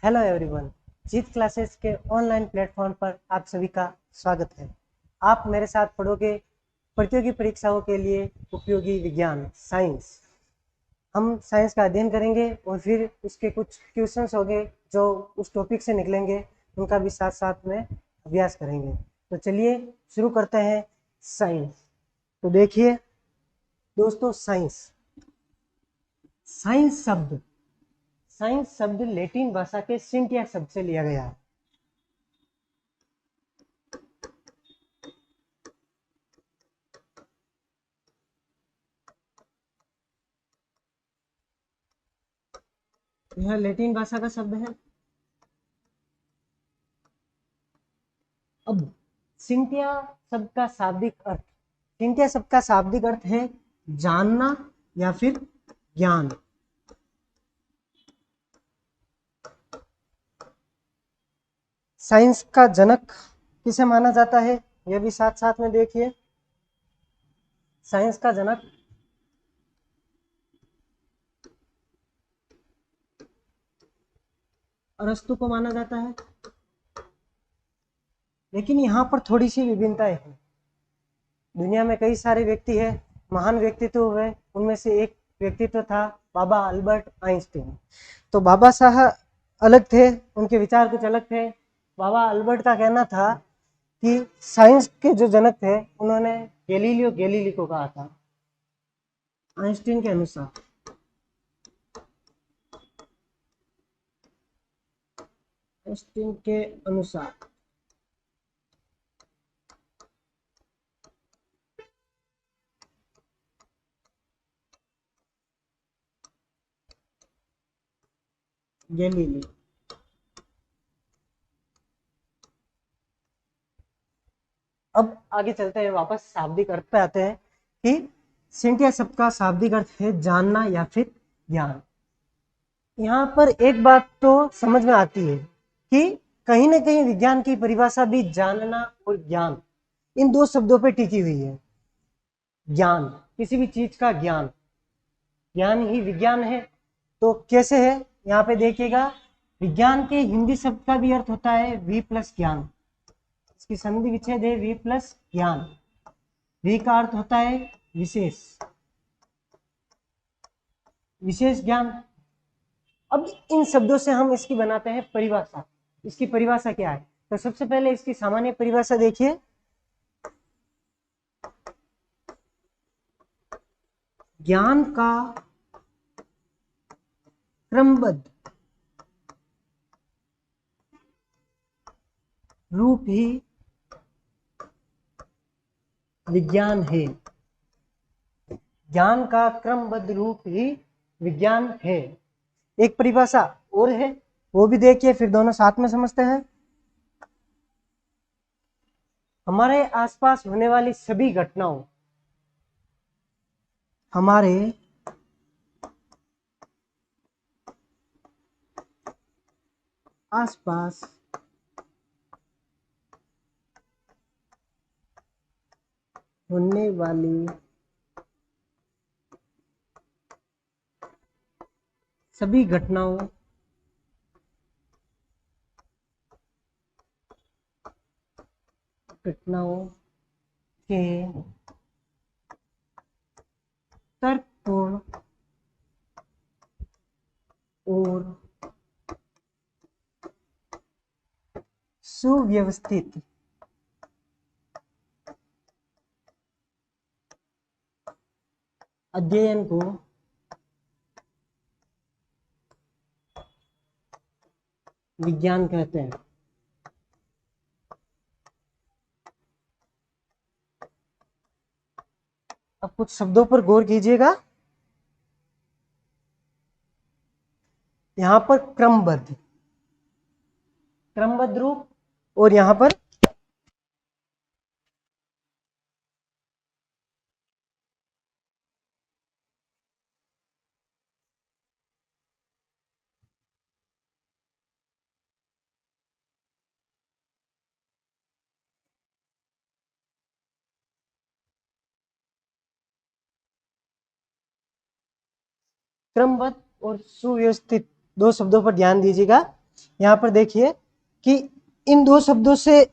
Hello everyone. Jeet classes के online platform पर आप सभी का स्वागत है। आप मेरे साथ पढ़ोगे प्रतियोगी परीक्षाओं के लिए उपयोगी विज्ञान साइंस। हम साइंस का अध्ययन करेंगे और फिर उसके कुछ क्वेश्चंस होंगे जो उस टॉपिक से निकलेंगे, उनका भी साथ साथ में अभ्यास करेंगे। तो चलिए शुरू करते हैं साइंस। तो देखिए दोस्तों, साइंस शब्द लैटिन भाषा के सिंटिया शब्द से लिया गया है। यह लैटिन भाषा का शब्द है। अब सिंटिया शब्द का शाब्दिक अर्थ है जानना या फिर ज्ञान। साइंस का जनक किसे माना जाता है, यह भी साथ साथ में देखिए। साइंस का जनक अरस्तु को माना जाता है। लेकिन यहाँ पर थोड़ी सी विभिन्नताएं हैं। दुनिया में कई सारे व्यक्ति हैं, महान व्यक्तित्व हुए, उनमें से एक व्यक्तित्व था बाबा अल्बर्ट आइंस्टीन। तो बाबा साहब अलग थे, उनके विचार कुछ अलग थे। बाबा अल्बर्ट का कहना था कि साइंस के जो जनक थे उन्होंने गैलीलियो गैलीली को कहा था। आइंस्टीन के अनुसार गैलीली। अब आगे चलते हैं, वापस शाब्दिक अर्थ पे आते हैं कि सिंटिया शब्द का शाब्दिक अर्थ है जानना या फिर ज्ञान। यहाँ पर एक बात तो समझ में आती है कि कहीं ना कहीं विज्ञान की परिभाषा भी जानना और ज्ञान, इन दो शब्दों पे टिकी हुई है। ज्ञान, किसी भी चीज का ज्ञान, ज्ञान ही विज्ञान है। तो कैसे है, यहाँ पे देखिएगा, विज्ञान के हिंदी शब्द का भी अर्थ होता है वी प्लस ज्ञान। इसकी संधि विच्छेद है वी प्लस ज्ञान। वी का अर्थ होता है विशेष, विशेष ज्ञान। अब इन शब्दों से हम इसकी बनाते हैं परिभाषा। इसकी परिभाषा क्या है, तो सबसे पहले इसकी सामान्य परिभाषा देखिए। ज्ञान का क्रमबद्ध रूप ही विज्ञान है। ज्ञान का क्रमबद्ध रूप ही विज्ञान है। एक परिभाषा और है, वो भी देखिए, फिर दोनों साथ में समझते हैं। हमारे आसपास होने वाली सभी घटनाओं, हमारे आसपास होने वाली सभी घटनाओं के तर्कपूर्ण और सुव्यवस्थित अध्ययन को विज्ञान कहते हैं। अब कुछ शब्दों पर गौर कीजिएगा। यहां पर क्रमबद्ध, क्रमबद्ध रूप, और यहां पर क्रमबद्ध और सुव्यवस्थित, दो शब्दों पर ध्यान दीजिएगा। यहाँ पर देखिए कि इन दो शब्दों से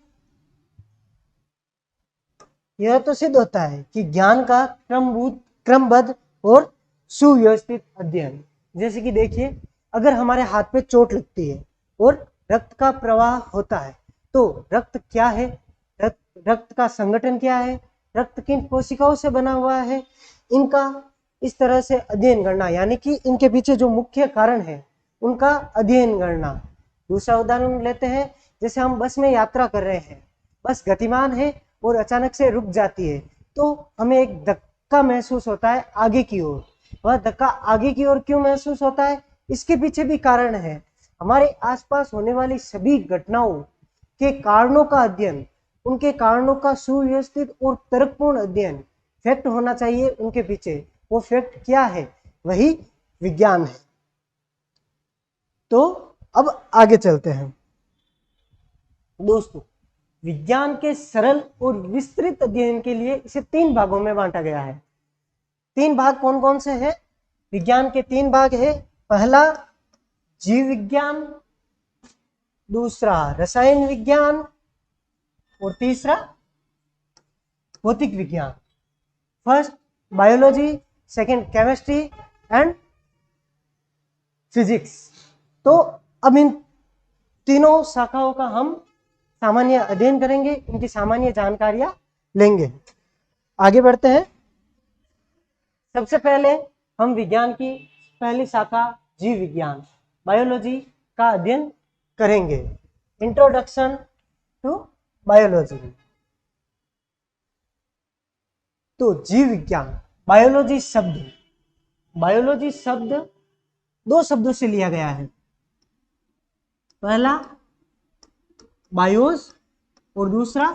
यह तो सिद्ध होता है कि ज्ञान का क्रमबद्ध और सुव्यवस्थित अध्ययन। जैसे कि देखिए, अगर हमारे हाथ पे चोट लगती है और रक्त का प्रवाह होता है, तो रक्त क्या है, रक्त का संगठन क्या है, रक्त किन कोशिकाओं से बना हुआ है, इनका इस तरह से अध्ययन करना, यानी कि इनके पीछे जो मुख्य कारण है उनका अध्ययन करना। दूसरा उदाहरण लेते हैं, जैसे हम बस में यात्रा कर रहे हैं, बस गतिमान है और अचानक से रुक जाती है, तो हमें एक धक्का महसूस होता है आगे की ओर। वह धक्का आगे की ओर क्यों महसूस होता है, इसके पीछे भी कारण है। हमारे आसपास होने वाली सभी घटनाओं के कारणों का अध्ययन, उनके कारणों का सुव्यवस्थित और तर्कपूर्ण अध्ययन, फैक्ट होना चाहिए उनके पीछे। वो फैक्ट क्या है, वही विज्ञान है। तो अब आगे चलते हैं दोस्तों। विज्ञान के सरल और विस्तृत अध्ययन के लिए इसे 3 भागों में बांटा गया है। 3 भाग कौन कौन से हैं? विज्ञान के 3 भाग है। पहला जीव विज्ञान, दूसरा रसायन विज्ञान और तीसरा भौतिक विज्ञान। First biology, second chemistry and physics. तो अब इन तीनों शाखाओं का हम सामान्य अध्ययन करेंगे, इनकी सामान्य जानकारियां लेंगे। आगे बढ़ते हैं। सबसे पहले हम विज्ञान की पहली शाखा जीव विज्ञान, बायोलॉजी का अध्ययन करेंगे। Introduction to biology. तो जीव विज्ञान, बायोलॉजी शब्द 2 शब्दों से लिया गया है। पहला बायोस और दूसरा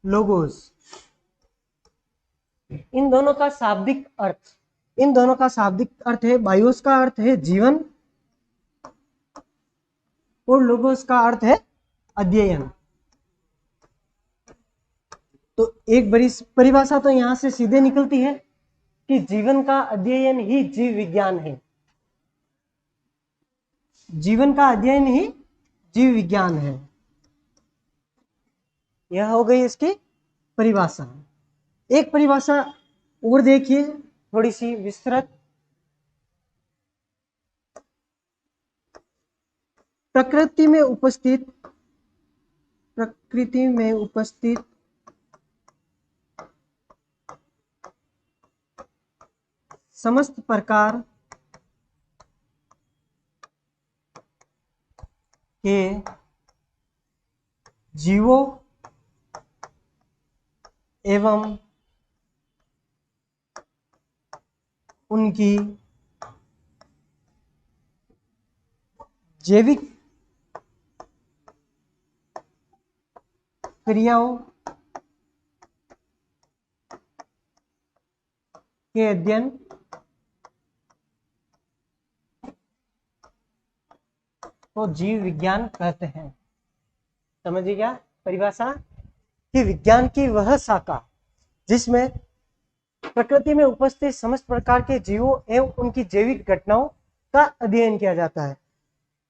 लोगोस। इन दोनों का शाब्दिक अर्थ है, बायोस का अर्थ है जीवन और लोगोस का अर्थ है अध्ययन। तो एक बड़ी परिभाषा तो यहां से सीधे निकलती है कि जीवन का अध्ययन ही जीव विज्ञान है। जीवन का अध्ययन ही जीव विज्ञान है। यह हो गई इसकी परिभाषा। एक परिभाषा और देखिए, थोड़ी सी विस्तृत। प्रकृति में उपस्थित समस्त प्रकार के जीवों एवं उनकी जैविक क्रियाओं के अध्ययन को जीव विज्ञान कहते हैं। समझिए क्या परिभाषा, कि विज्ञान की वह शाखा जिसमें प्रकृति में उपस्थित समस्त प्रकार के जीवों एवं उनकी जैविक घटनाओं का अध्ययन किया जाता है।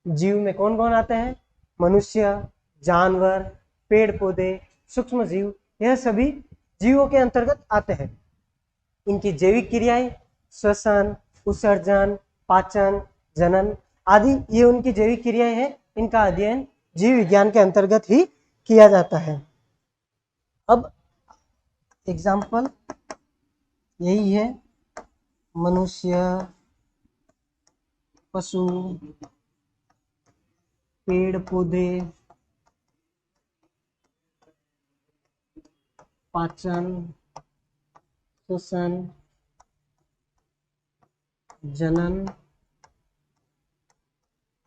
जीव में कौन कौन आते हैं? मनुष्य, जानवर, पेड़ पौधे, सूक्ष्म जीव, यह सभी जीवों के अंतर्गत आते हैं। इनकी जैविक क्रियाएं, श्वसन, उत्सर्जन, पाचन, जनन आदि, ये उनकी जैविक क्रियाएं हैं। इनका अध्ययन जीव विज्ञान के अंतर्गत ही किया जाता है। अब एग्जाम्पल यही है, मनुष्य, पशु, पेड़ पौधे, पाचन, श्वसन, जनन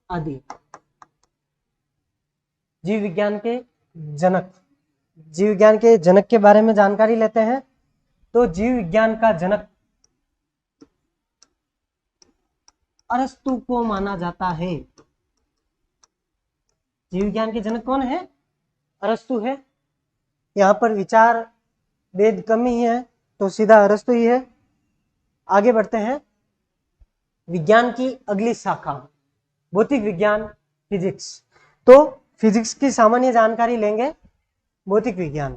आदि। जीव विज्ञान के जनक के बारे में जानकारी लेते हैं। तो जीव विज्ञान का जनक अरस्तु को माना जाता है। जीव विज्ञान के जनक कौन है? अरस्तु है। यहाँ पर विचार भेद कम ही है, तो सीधा अरस्तु ही है। आगे बढ़ते हैं। विज्ञान की अगली शाखा भौतिक विज्ञान, फिजिक्स। तो फिजिक्स की सामान्य जानकारी लेंगे, भौतिक विज्ञान।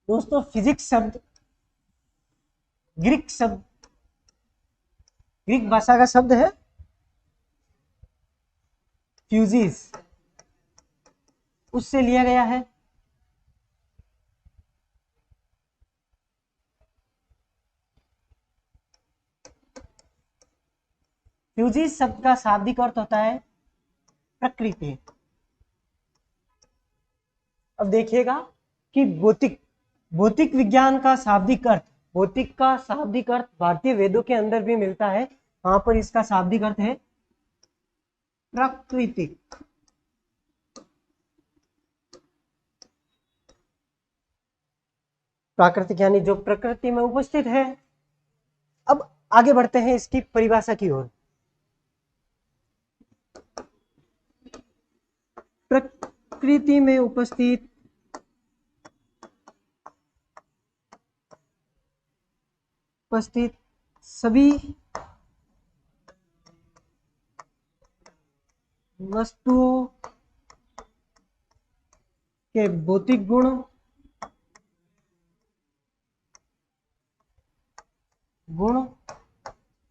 दोस्तों फिजिक्स शब्द ग्रीक भाषा का शब्द है फ्यूजिस, उससे लिया गया है। फ्यूजिस शब्द का शाब्दिक अर्थ होता है प्रकृति। अब देखिएगा कि भौतिक विज्ञान का शाब्दिक अर्थ, भौतिक का शाब्दिक अर्थ भारतीय वेदों के अंदर भी मिलता है, वहां पर इसका शाब्दिक अर्थ है प्राकृतिक। प्राकृतिक यानी जो प्रकृति में उपस्थित है। अब आगे बढ़ते हैं इसकी परिभाषा की ओर। प्रकृति में उपस्थित सभी वस्तुओं के भौतिक गुण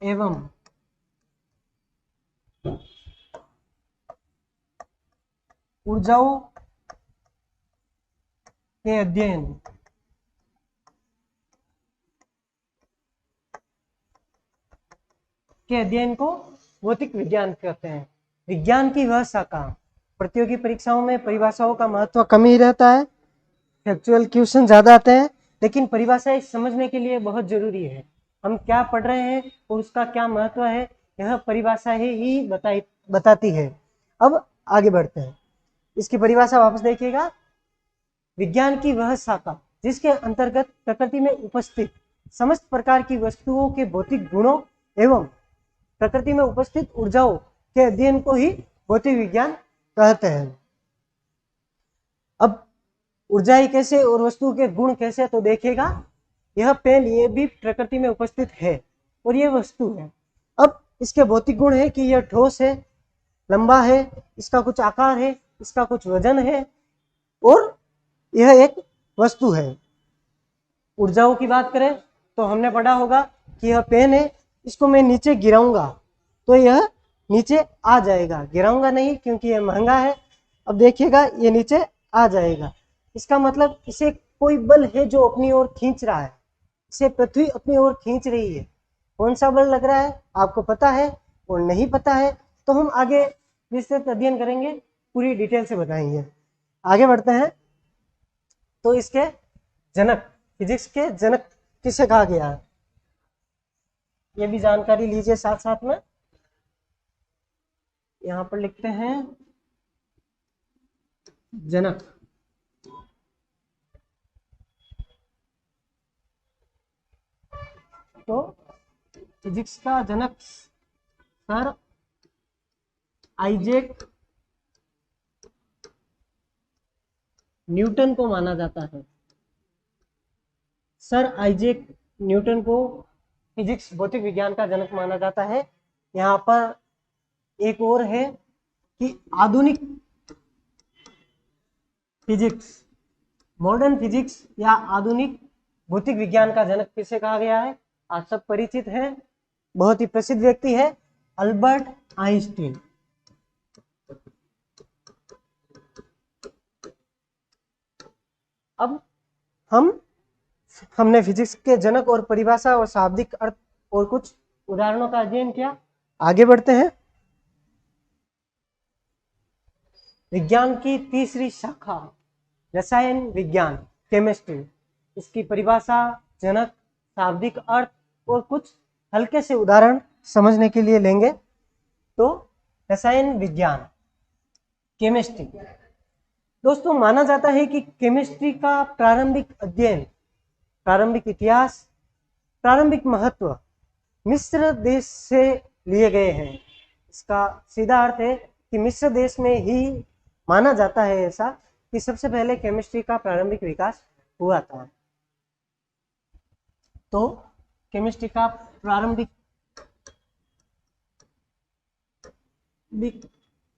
एवं ऊर्जाओं के अध्ययन को भौतिक विज्ञान कहते हैं। विज्ञान की वह शाखा, प्रतियोगी परीक्षाओं में परिभाषाओं का महत्व कम ही रहता है, फैक्चुअल क्वेश्चन ज्यादा आते हैं, लेकिन परिभाषाएं समझने के लिए बहुत जरूरी है। हम क्या पढ़ रहे हैं और उसका क्या महत्व है, यह परिभाषा ही बताती है। अब आगे बढ़ते हैं, इसकी परिभाषा वापस देखिएगा। विज्ञान की वह शाखा जिसके अंतर्गत प्रकृति में उपस्थित समस्त प्रकार की वस्तुओं के भौतिक गुणों एवं प्रकृति में उपस्थित ऊर्जाओं के अध्ययन को ही भौतिक विज्ञान कहते हैं। अब ऊर्जाएं कैसे और वस्तु के गुण कैसे, तो देखिएगा यह पेन ये भी प्रकृति में उपस्थित है और ये वस्तु है। अब इसके भौतिक गुण है कि यह ठोस है, लंबा है, इसका कुछ आकार है, इसका कुछ वजन है और यह एक वस्तु है। ऊर्जाओं की बात करें तो हमने पढ़ा होगा कि यह पेन है, इसको मैं नीचे गिराऊंगा तो यह नीचे आ जाएगा, गिराऊंगा नहीं क्योंकि यह महंगा है। अब देखिएगा ये नीचे आ जाएगा, इसका मतलब इसे कोई बल है जो अपनी ओर खींच रहा है, इसे पृथ्वी अपनी ओर खींच रही है। कौन सा बल लग रहा है आपको पता है और नहीं पता है तो हम आगे विस्तृत अध्ययन करेंगे, पूरी डिटेल से बताएंगे। आगे बढ़ते हैं, तो इसके जनक, फिजिक्स के जनक किसे कहा गया है, ये भी जानकारी लीजिए साथ साथ में। यहां पर लिखते हैं जनक। तो फिजिक्स का जनक सर आइजैक न्यूटन को माना जाता है। सर आइजैक न्यूटन को फिजिक्स भौतिक विज्ञान का जनक माना जाता है। यहाँ पर एक और है कि आधुनिक फिजिक्स, मॉडर्न फिजिक्स या आधुनिक भौतिक विज्ञान का जनक किसे कहा गया है, आप सब परिचित हैं, बहुत ही प्रसिद्ध व्यक्ति है अल्बर्ट आइंस्टीन। अब हमने फिजिक्स के जनक और परिभाषा और शाब्दिक अर्थ और कुछ उदाहरणों का अध्ययन किया। आगे बढ़ते हैं, विज्ञान की तीसरी शाखा रसायन विज्ञान, केमिस्ट्री, इसकी परिभाषा, जनक, शाब्दिक अर्थ और कुछ हल्के से उदाहरण समझने के लिए लेंगे। तो रसायन विज्ञान, केमिस्ट्री। दोस्तों माना जाता है कि केमिस्ट्री का प्रारंभिक अध्ययन, प्रारंभिक इतिहास, प्रारंभिक महत्व मिस्र देश से लिए गए हैं। इसका सीधा अर्थ है कि मिस्र देश में ही माना जाता है ऐसा कि सबसे पहले केमिस्ट्री का प्रारंभिक विकास हुआ था। तो केमिस्ट्री का प्रारंभिक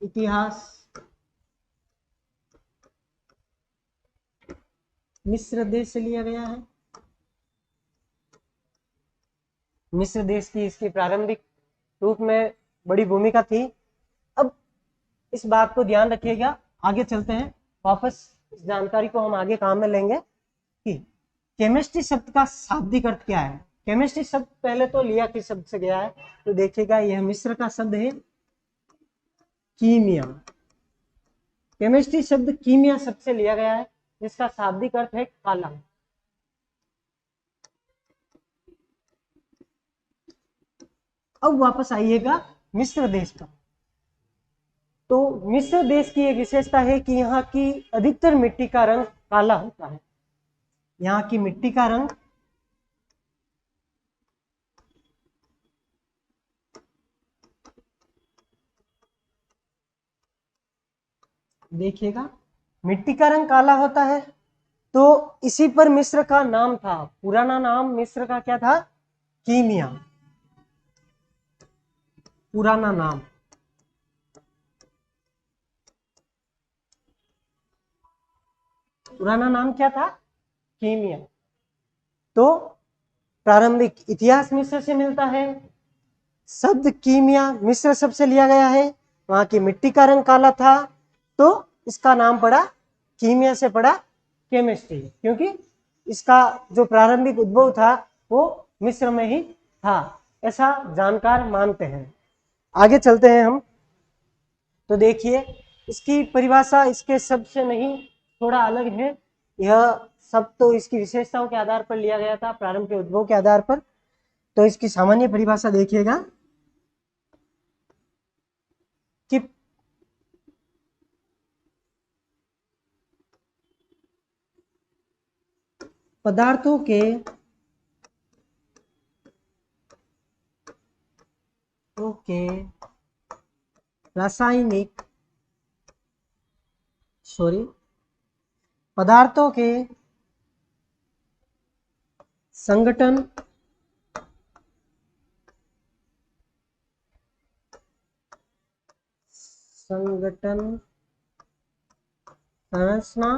इतिहास मिस्र देश से लिया गया है। मिस्र देश की इसकी प्रारंभिक रूप में बड़ी भूमिका थी। अब इस बात को ध्यान रखिएगा, आगे चलते हैं, वापस इस जानकारी को हम आगे काम में लेंगे कि केमिस्ट्री शब्द का शाब्दिक अर्थ क्या है। केमिस्ट्री शब्द पहले तो लिया किस शब्द से गया है, तो देखिएगा यह मिस्र का शब्द है कीमिया। केमिस्ट्री शब्द कीमिया शब्द से लिया गया है, जिसका शाब्दिक अर्थ है काला। अब वापस आइएगा मिस्र देश पर। तो मिस्र देश की एक विशेषता है कि यहाँ की अधिकतर मिट्टी का रंग काला होता है। यहाँ की मिट्टी का रंग देखिएगा, मिट्टी का रंग काला होता है। तो इसी पर मिस्र का नाम था, पुराना नाम मिस्र का क्या था? कीमिया। पुराना नाम क्या था? कीमिया। तो प्रारंभिक इतिहास मिस्र से मिलता है, शब्द कीमिया मिस्र शब्द से लिया गया है, वहां की मिट्टी का रंग काला था, तो इसका नाम पड़ा कीमिया से पड़ा केमिस्ट्री, क्योंकि इसका जो प्रारंभिक उद्भव था वो मिस्र में ही था, ऐसा जानकार मानते हैं। आगे चलते हैं हम। तो देखिए, इसकी परिभाषा इसके शब्द से नहीं, थोड़ा अलग है। यह शब्द तो इसकी विशेषताओं के आधार पर लिया गया था, प्रारंभ के उद्भव के आधार पर। तो इसकी सामान्य परिभाषा देखिएगा कि पदार्थों के रासायनिक पदार्थों के संगठन संरचना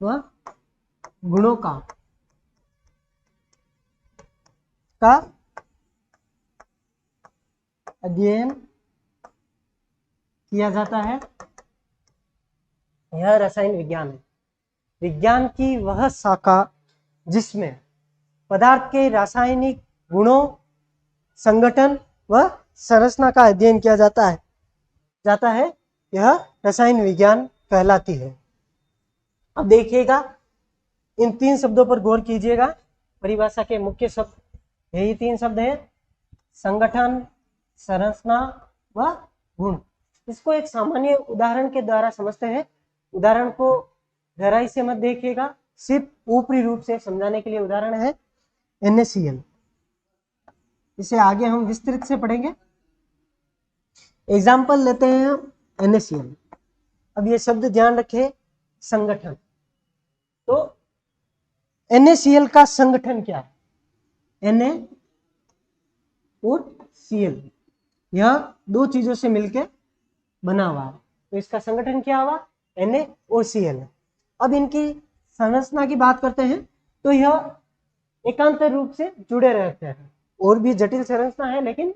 व गुणों का अध्ययन किया जाता है। यह रसायन विज्ञान है, विज्ञान की वह शाखा जिसमें पदार्थ के रासायनिक गुणों, संगठन व संरचना का अध्ययन किया जाता है, यह रसायन विज्ञान कहलाती है। अब देखिएगा, इन तीन शब्दों पर गौर कीजिएगा। परिभाषा के मुख्य शब्द यही तीन शब्द हैं, संगठन, संरचना व गुण। इसको एक सामान्य उदाहरण के द्वारा समझते हैं। उदाहरण को गहराई से मत देखिएगा, सिर्फ ऊपरी रूप से समझाने के लिए उदाहरण है NaCl। इसे आगे हम विस्तृत से पढ़ेंगे। एग्जाम्पल लेते हैं हम NaCl। अब ये शब्द ध्यान रखें, संगठन। तो NaCl का संगठन क्या है? Na और Cl, यह दो चीजों से मिलकर बना हुआ है, तो इसका संगठन क्या हुआ? NaOCl। अब इनकी संरचना की बात करते हैं, तो यह एकांतर रूप से जुड़े रहते हैं। और भी जटिल संरचना है, लेकिन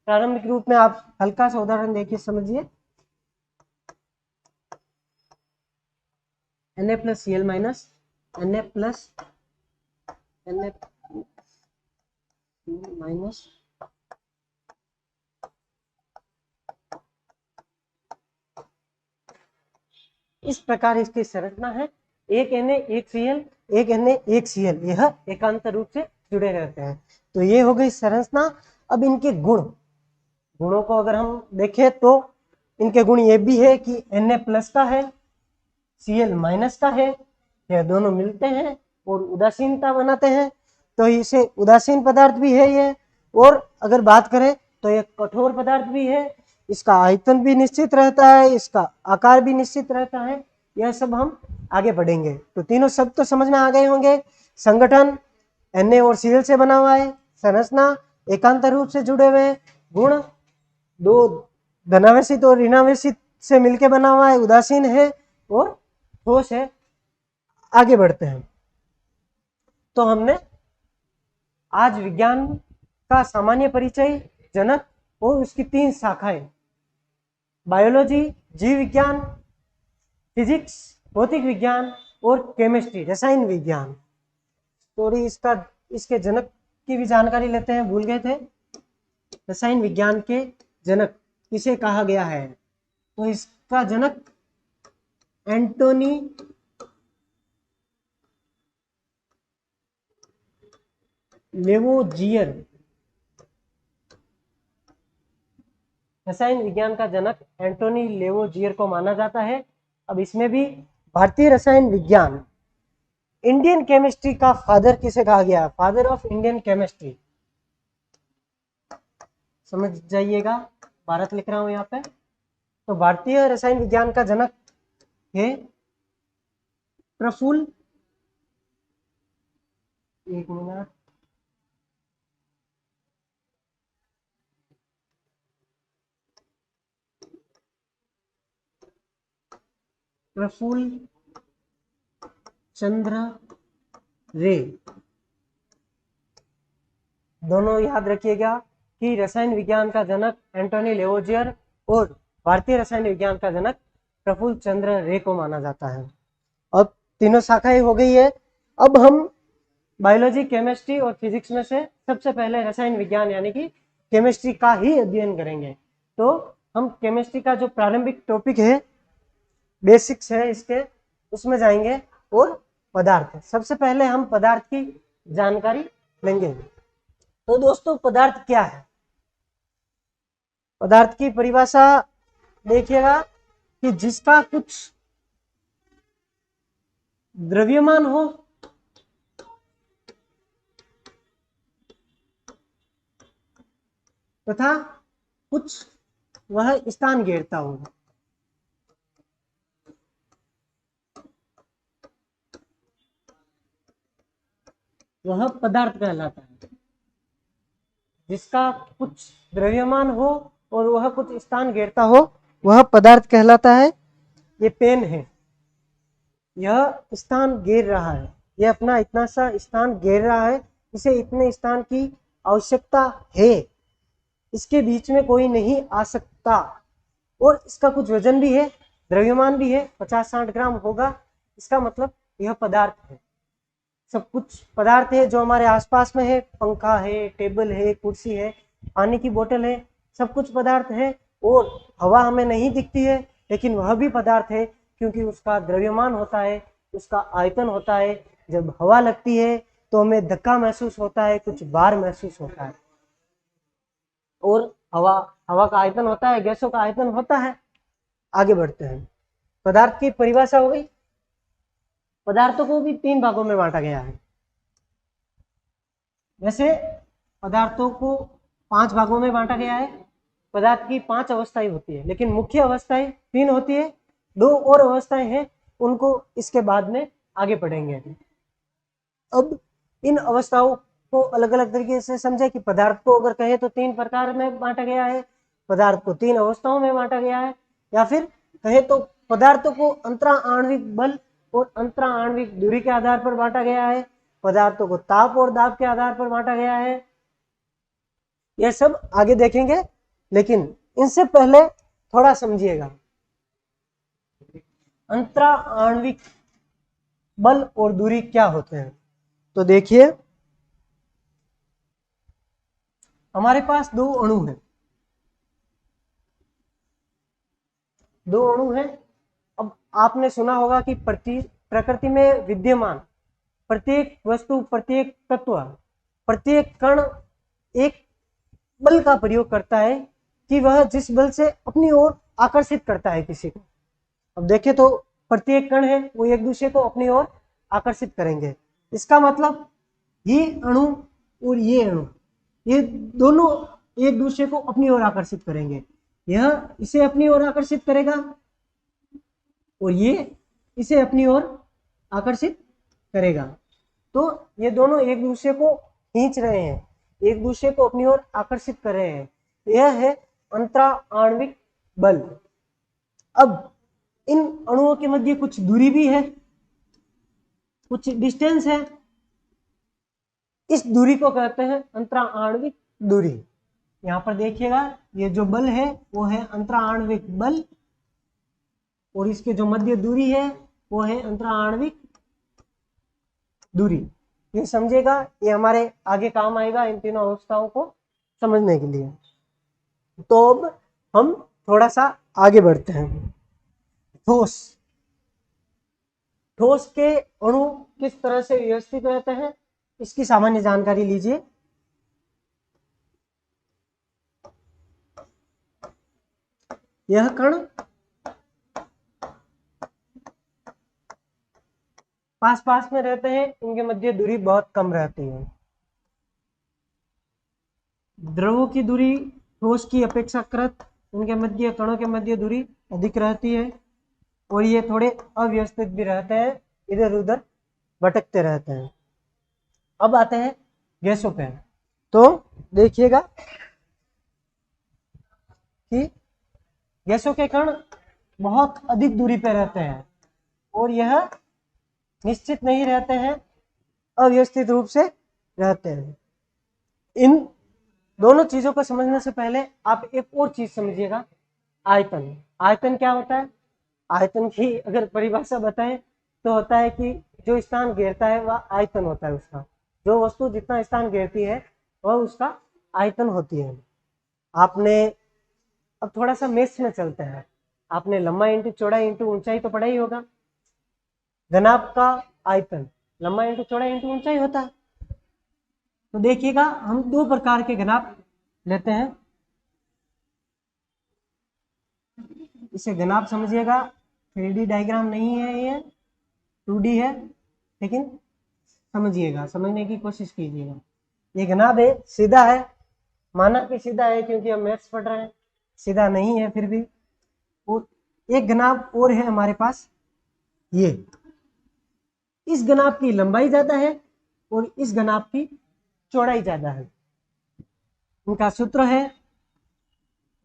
प्रारंभिक रूप में आप हल्का सा उदाहरण देखिए, समझिए। Na plus Cl minus Na plus Na minus इस प्रकार इसकी संरचना है। एक Na एक Cl, एक Na एक Cl, यह एकांतर रूप से जुड़े रहते हैं। तो ये हो गई संरचना। अब इनके गुणों को अगर हम देखें तो इनके गुण ये भी है कि Na प्लस का है, Cl माइनस का है, यह दोनों मिलते हैं और उदासीनता बनाते हैं, तो इसे उदासीन पदार्थ भी है ये। और अगर बात करें तो ये कठोर पदार्थ भी है, इसका आयतन भी निश्चित रहता है, इसका आकार भी निश्चित रहता है। यह सब हम आगे बढ़ेंगे। तो तीनों शब्द तो समझ में आ गए होंगे। संगठन Na और Cl से बना हुआ है, संरचना एकांतर रूप से जुड़े हुए, गुण दो धनावेशित और ऋणावेशित से मिलके बना हुआ है, उदासीन है और ठोस है। आगे बढ़ते हैं। तो हमने आज विज्ञान का सामान्य परिचय, जनक और उसकी 3 शाखाएं, बायोलॉजी, जीव विज्ञान, फिजिक्स भौतिक विज्ञान और केमिस्ट्री रसायन विज्ञान। थोड़ी इसके जनक की भी जानकारी लेते हैं, भूल गए थे। रसायन विज्ञान के जनक किसे कहा गया है? तो इसका जनक एंटोनी लेवोजियर। रसायन विज्ञान का जनक एंटोनी लेवोजियर को माना जाता है। अब इसमें भी भारतीय रसायन विज्ञान, इंडियन केमिस्ट्री का फादर किसे कहा गया? Father of Indian chemistry. समझ जाइएगा, भारत लिख रहा हूं यहाँ पे। तो भारतीय रसायन विज्ञान का जनक है प्रफुल्ल, एक मिनट, प्रफुल्ल चंद्र रे। दोनों याद रखिएगा कि रसायन विज्ञान का जनक एंटोनी लेवोजियर और भारतीय रसायन विज्ञान का जनक प्रफुल्ल चंद्र रे को माना जाता है। अब तीनों शाखाएं हो गई है। अब हम बायोलॉजी, केमिस्ट्री और फिजिक्स में से सबसे पहले रसायन विज्ञान यानी कि केमिस्ट्री का ही अध्ययन करेंगे। तो हम केमिस्ट्री का जो प्रारंभिक टॉपिक है, बेसिक्स है इसके, उसमें जाएंगे। और पदार्थ, सबसे पहले हम पदार्थ की जानकारी लेंगे। तो दोस्तों, पदार्थ क्या है? पदार्थ की परिभाषा देखिएगा कि जिसका कुछ द्रव्यमान हो तथा कुछ वह स्थान घेरता हो। वह पदार्थ कहलाता है। जिसका कुछ द्रव्यमान हो और वह कुछ स्थान घेरता हो, वह पदार्थ कहलाता है। ये पेन है, यह स्थान घेर रहा है, यह अपना इतना सा स्थान घेर रहा है, इसे इतने स्थान की आवश्यकता है, इसके बीच में कोई नहीं आ सकता। और इसका कुछ वजन भी है, द्रव्यमान भी है, 50-60 ग्राम होगा। इसका मतलब यह पदार्थ है। सब कुछ पदार्थ है जो हमारे आसपास में है, पंखा है, टेबल है, कुर्सी है, पानी की बोतल है, सब कुछ पदार्थ है। और हवा हमें नहीं दिखती है, लेकिन वह भी पदार्थ है, क्योंकि उसका द्रव्यमान होता है, उसका आयतन होता है। जब हवा लगती है तो हमें धक्का महसूस होता है, कुछ भार महसूस होता है। और हवा का आयतन होता है, गैसों का आयतन होता है। आगे बढ़ते हैं। पदार्थ की परिभाषा हो गई। पदार्थों को भी 3 भागों में बांटा गया है। वैसे पदार्थों को 5 भागों में बांटा गया है। पदार्थ की 5 अवस्थाएं होती है, लेकिन मुख्य अवस्थाएं 3 होती है। 2 और अवस्थाएं हैं, उनको इसके बाद में आगे पढ़ेंगे। अब इन अवस्थाओं को अलग अलग तरीके से समझे कि पदार्थ को अगर कहे तो 3 प्रकार में बांटा गया है, पदार्थ को 3 अवस्थाओं में बांटा गया है, या फिर कहे तो पदार्थों को अंतरा आणविक बल और अंतरा आणविक दूरी के आधार पर बांटा गया है, पदार्थों को ताप और दाब के आधार पर बांटा गया है। यह सब आगे देखेंगे, लेकिन इनसे पहले थोड़ा समझिएगा अंतरा आणविक बल और दूरी क्या होते हैं। तो देखिए, हमारे पास 2 अणु हैं। 2 अणु हैं। अब आपने सुना होगा कि प्रकृति में विद्यमान प्रत्येक वस्तु, प्रत्येक तत्व, प्रत्येक कण एक बल का प्रयोग करता है कि वह जिस बल से अपनी ओर आकर्षित करता है किसी को। अब देखें तो प्रत्येक कण है वो एक दूसरे को अपनी ओर आकर्षित करेंगे। इसका मतलब ये अणु और ये अणु, ये दोनों एक दूसरे को अपनी ओर आकर्षित करेंगे। यह इसे अपनी ओर आकर्षित करेगा और ये इसे अपनी ओर आकर्षित करेगा। तो ये दोनों एक दूसरे को खींच रहे हैं, एक दूसरे को अपनी ओर आकर्षित कर रहे हैं। यह है अंतरा आणविक बल। अब इन अणुओं के मध्य कुछ दूरी भी है, कुछ डिस्टेंस है, इस दूरी को कहते हैं अंतरा आणविक दूरी। यहां पर देखिएगा ये जो बल है वो है अंतरा आणविक बल, और इसके जो मध्य दूरी है वो है अंतरा आणविक दूरी। ये समझेगा, ये हमारे आगे काम आएगा इन तीनों अवस्थाओं को समझने के लिए। तो अब हम थोड़ा सा आगे बढ़ते हैं। ठोस, ठोस के अणु किस तरह से व्यवस्थित रहते हैं इसकी सामान्य जानकारी लीजिए। यह कण पास पास में रहते हैं, इनके मध्य दूरी बहुत कम रहती है। द्रवों की दूरी ठोस की अपेक्षाकृत उनके मध्य, कणों के मध्य दूरी अधिक रहती है, और ये थोड़े अव्यवस्थित भी रहते हैं, इधर उधर भटकते रहते हैं। अब आते हैं गैसों पे। तो देखिएगा कि गैसों के कण बहुत अधिक दूरी पे रहते हैं, और यह निश्चित नहीं रहते हैं, अव्यवस्थित रूप से रहते हैं। इन दोनों चीजों को समझने से पहले आप एक और चीज समझिएगा, आयतन। आयतन क्या होता है? आयतन की अगर परिभाषा बताएं तो होता है कि जो स्थान घेरता है वह आयतन होता है उसका। जो वस्तु जितना स्थान घेरती है वह उसका आयतन होती है। आपने अब थोड़ा सा मेथ्स में चलते हैं, आपने लंबाई इंटू चौड़ाई इंटू ऊंचाई तो पढ़ा ही होगा। घनाभ का आयतन लंबाई इंटू चौड़ाई इंटू ऊंचाई होता है। तो देखिएगा हम दो प्रकार के घनाभ लेते हैं, इसे घनाभ समझिएगा। 3D डायग्राम नहीं है, ये 2D है, लेकिन समझिएगा, समझने की कोशिश कीजिएगा। ये घनाभ है, सीधा है, माना कि सीधा है क्योंकि हम मैथ्स पढ़ रहे हैं, सीधा नहीं है फिर भी। और एक घनाभ और है हमारे पास, ये इस घनाभ की लंबाई ज्यादा है और इस घनाभ की चौड़ाई ज्यादा है। उनका सूत्र है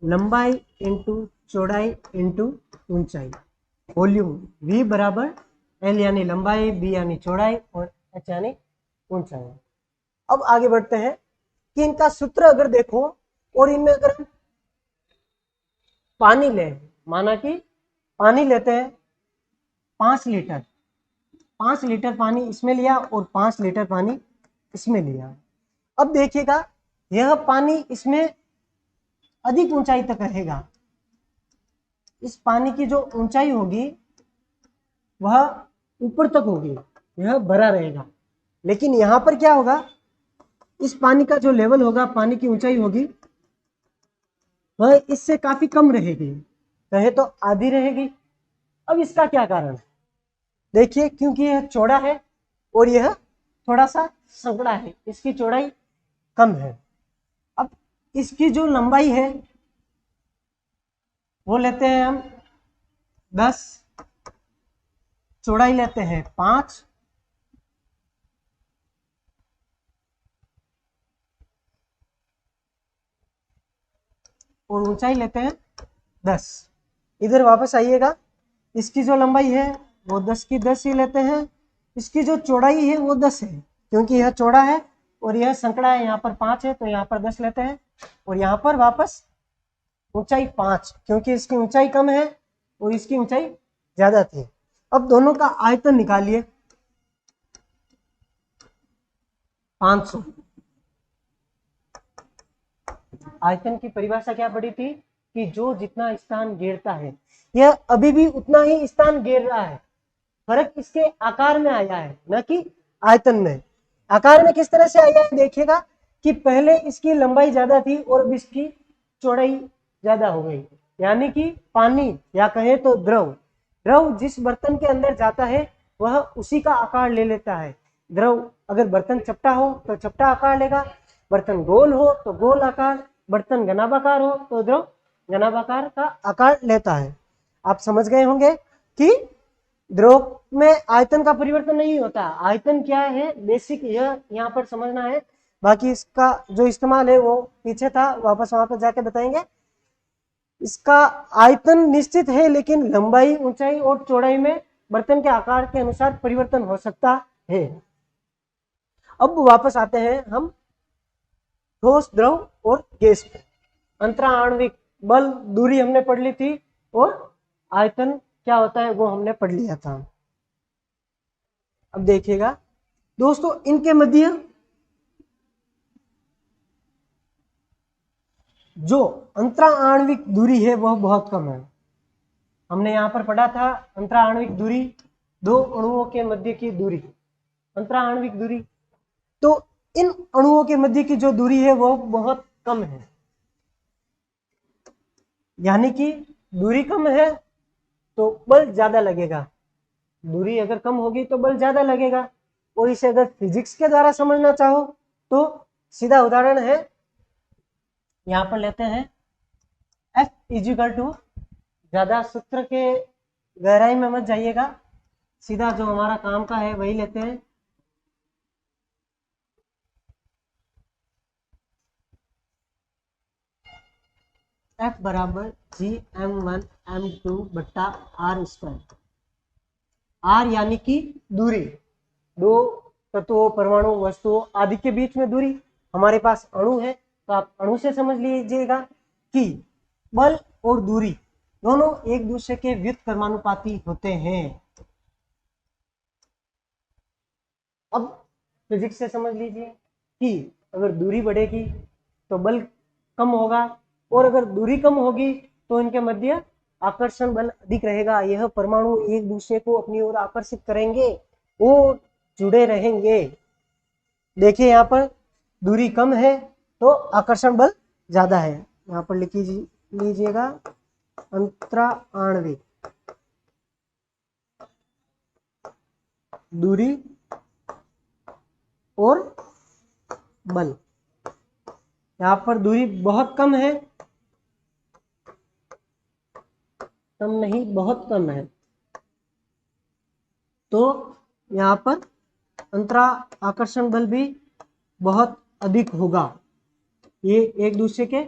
लंबाई इंटू चौड़ाई इंटू ऊंचाई। वॉल्यूम V बराबर L यानी लंबाई, B यानी चौड़ाई और H यानी ऊंचाई। अब आगे बढ़ते हैं कि इनका सूत्र अगर देखो, और इनमें अगर हम पानी ले, माना कि पानी लेते हैं 5 लीटर, 5 लीटर पानी इसमें लिया और 5 लीटर पानी इसमें लिया। अब देखिएगा यह पानी इसमें अधिक ऊंचाई तक रहेगा, इस पानी की जो ऊंचाई होगी वह ऊपर तक होगी, यह भरा रहेगा। लेकिन यहां पर क्या होगा, इस पानी का जो लेवल होगा, पानी की ऊंचाई होगी, वह इससे काफी कम रहेगी, कहे तो आधी रहेगी। अब इसका क्या कारण है? देखिए, क्योंकि यह चौड़ा है और यह थोड़ा सा संकड़ा है, इसकी चौड़ाई कम है। अब इसकी जो लंबाई है वो लेते हैं हम 10, चौड़ाई लेते हैं 5, और ऊंचाई लेते हैं 10। इधर वापस आइएगा, इसकी जो लंबाई है वो 10 की 10 ही लेते हैं, इसकी जो चौड़ाई है वो 10 है, क्योंकि यह चौड़ा है और यह संकड़ा है, यहाँ पर 5 है तो यहाँ पर 10 लेते हैं, और यहाँ पर वापस ऊंचाई 5, क्योंकि इसकी ऊंचाई कम है और इसकी ऊंचाई ज्यादा थी। अब दोनों का आयतन निकालिए, 500। आयतन की परिभाषा क्या पड़ी थी कि जो जितना स्थान घेरता है, यह अभी भी उतना ही स्थान घेर रहा है, फर्क इसके आकार में आया है, न कि आयतन में। आकार में किस तरह से आया है देखिएगा कि पहले इसकी लंबाई ज्यादा थी और अब इसकी चौड़ाई ज्यादा हो गई, यानी कि पानी या कहे तो द्रव, द्रव जिस बर्तन के अंदर जाता है वह उसी का आकार ले लेता है। द्रव अगर बर्तन चपटा हो तो चपटा आकार लेगा, बर्तन गोल हो तो गोल आकार, बर्तन घनाभाकार हो तो द्रव घनाभाकार का आकार लेता है। आप समझ गए होंगे कि द्रव में आयतन का परिवर्तन नहीं होता। आयतन क्या है बेसिक, यह यहाँ पर समझना है, बाकी इसका जो इस्तेमाल है वो पीछे था, वापस वहां पर जाके बताएंगे। इसका आयतन निश्चित है, लेकिन लंबाई, ऊंचाई और चौड़ाई में बर्तन के आकार के अनुसार परिवर्तन हो सकता है। अब वापस आते हैं हम ठोस, द्रव और गैस पे। अंतराआण्विक बल, दूरी हमने पढ़ ली थी, और आयतन क्या होता है वो हमने पढ़ लिया था। अब देखिएगा दोस्तों, इनके मध्य जो अंतराआण्विक दूरी है वह बहुत कम है। हमने यहां पर पढ़ा था अंतराआण्विक दूरी, दो अणुओं के मध्य की दूरी, अंतराआण्विक दूरी। तो इन अणुओं के मध्य की जो दूरी है वो बहुत कम है, यानी कि दूरी कम है तो बल ज्यादा लगेगा। दूरी अगर कम होगी तो बल ज्यादा लगेगा। और इसे अगर फिजिक्स के द्वारा समझना चाहो तो सीधा उदाहरण है, यहां पर लेते हैं F इजिकल टू, ज्यादा सूत्र के गहराई में मत जाइएगा, सीधा जो हमारा काम का है वही लेते हैं। F बराबर G m1m2 बट्टा R स्क्वायर। R यानी कि दूरी, दो तत्वों, परमाणु, वस्तुओं आदि के बीच में दूरी। हमारे पास अणु है तो आप अणु से समझ लीजिएगा कि बल और दूरी दोनों एक दूसरे के व्युत्क्रमानुपाती होते हैं। अब फिजिक्स से समझ लीजिए कि अगर दूरी बढ़ेगी तो बल कम होगा, और अगर दूरी कम होगी तो इनके मध्य आकर्षण बल अधिक रहेगा। यह परमाणु एक दूसरे को अपनी ओर आकर्षित करेंगे, वो जुड़े रहेंगे। देखिए यहाँ पर दूरी कम है तो आकर्षण बल ज्यादा है। यहाँ पर लिख लीजिएगा अंतराआण्विक दूरी और बल। यहाँ पर दूरी बहुत कम है, कम नहीं बहुत कम है, तो यहाँ पर अंतरा आकर्षण बल भी बहुत अधिक होगा। ये एक दूसरे के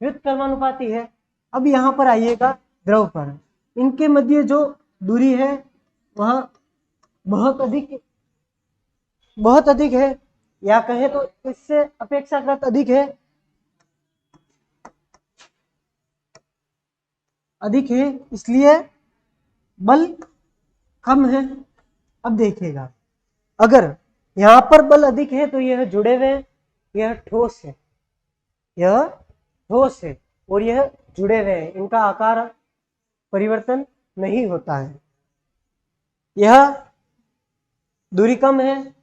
व्युत्क्रमानुपाती है। अब यहाँ पर आइएगा द्रव पर। इनके मध्य जो दूरी है वह बहुत अधिक है, या कहे तो इससे अपेक्षाकृत अधिक है, अधिक है, इसलिए बल कम है। अब देखिएगा, अगर यहाँ पर बल अधिक है तो यह जुड़े हुए, यह ठोस है, यह ठोस है और यह जुड़े हुए हैं, इनका आकार परिवर्तन नहीं होता है। यह दूरी कम है,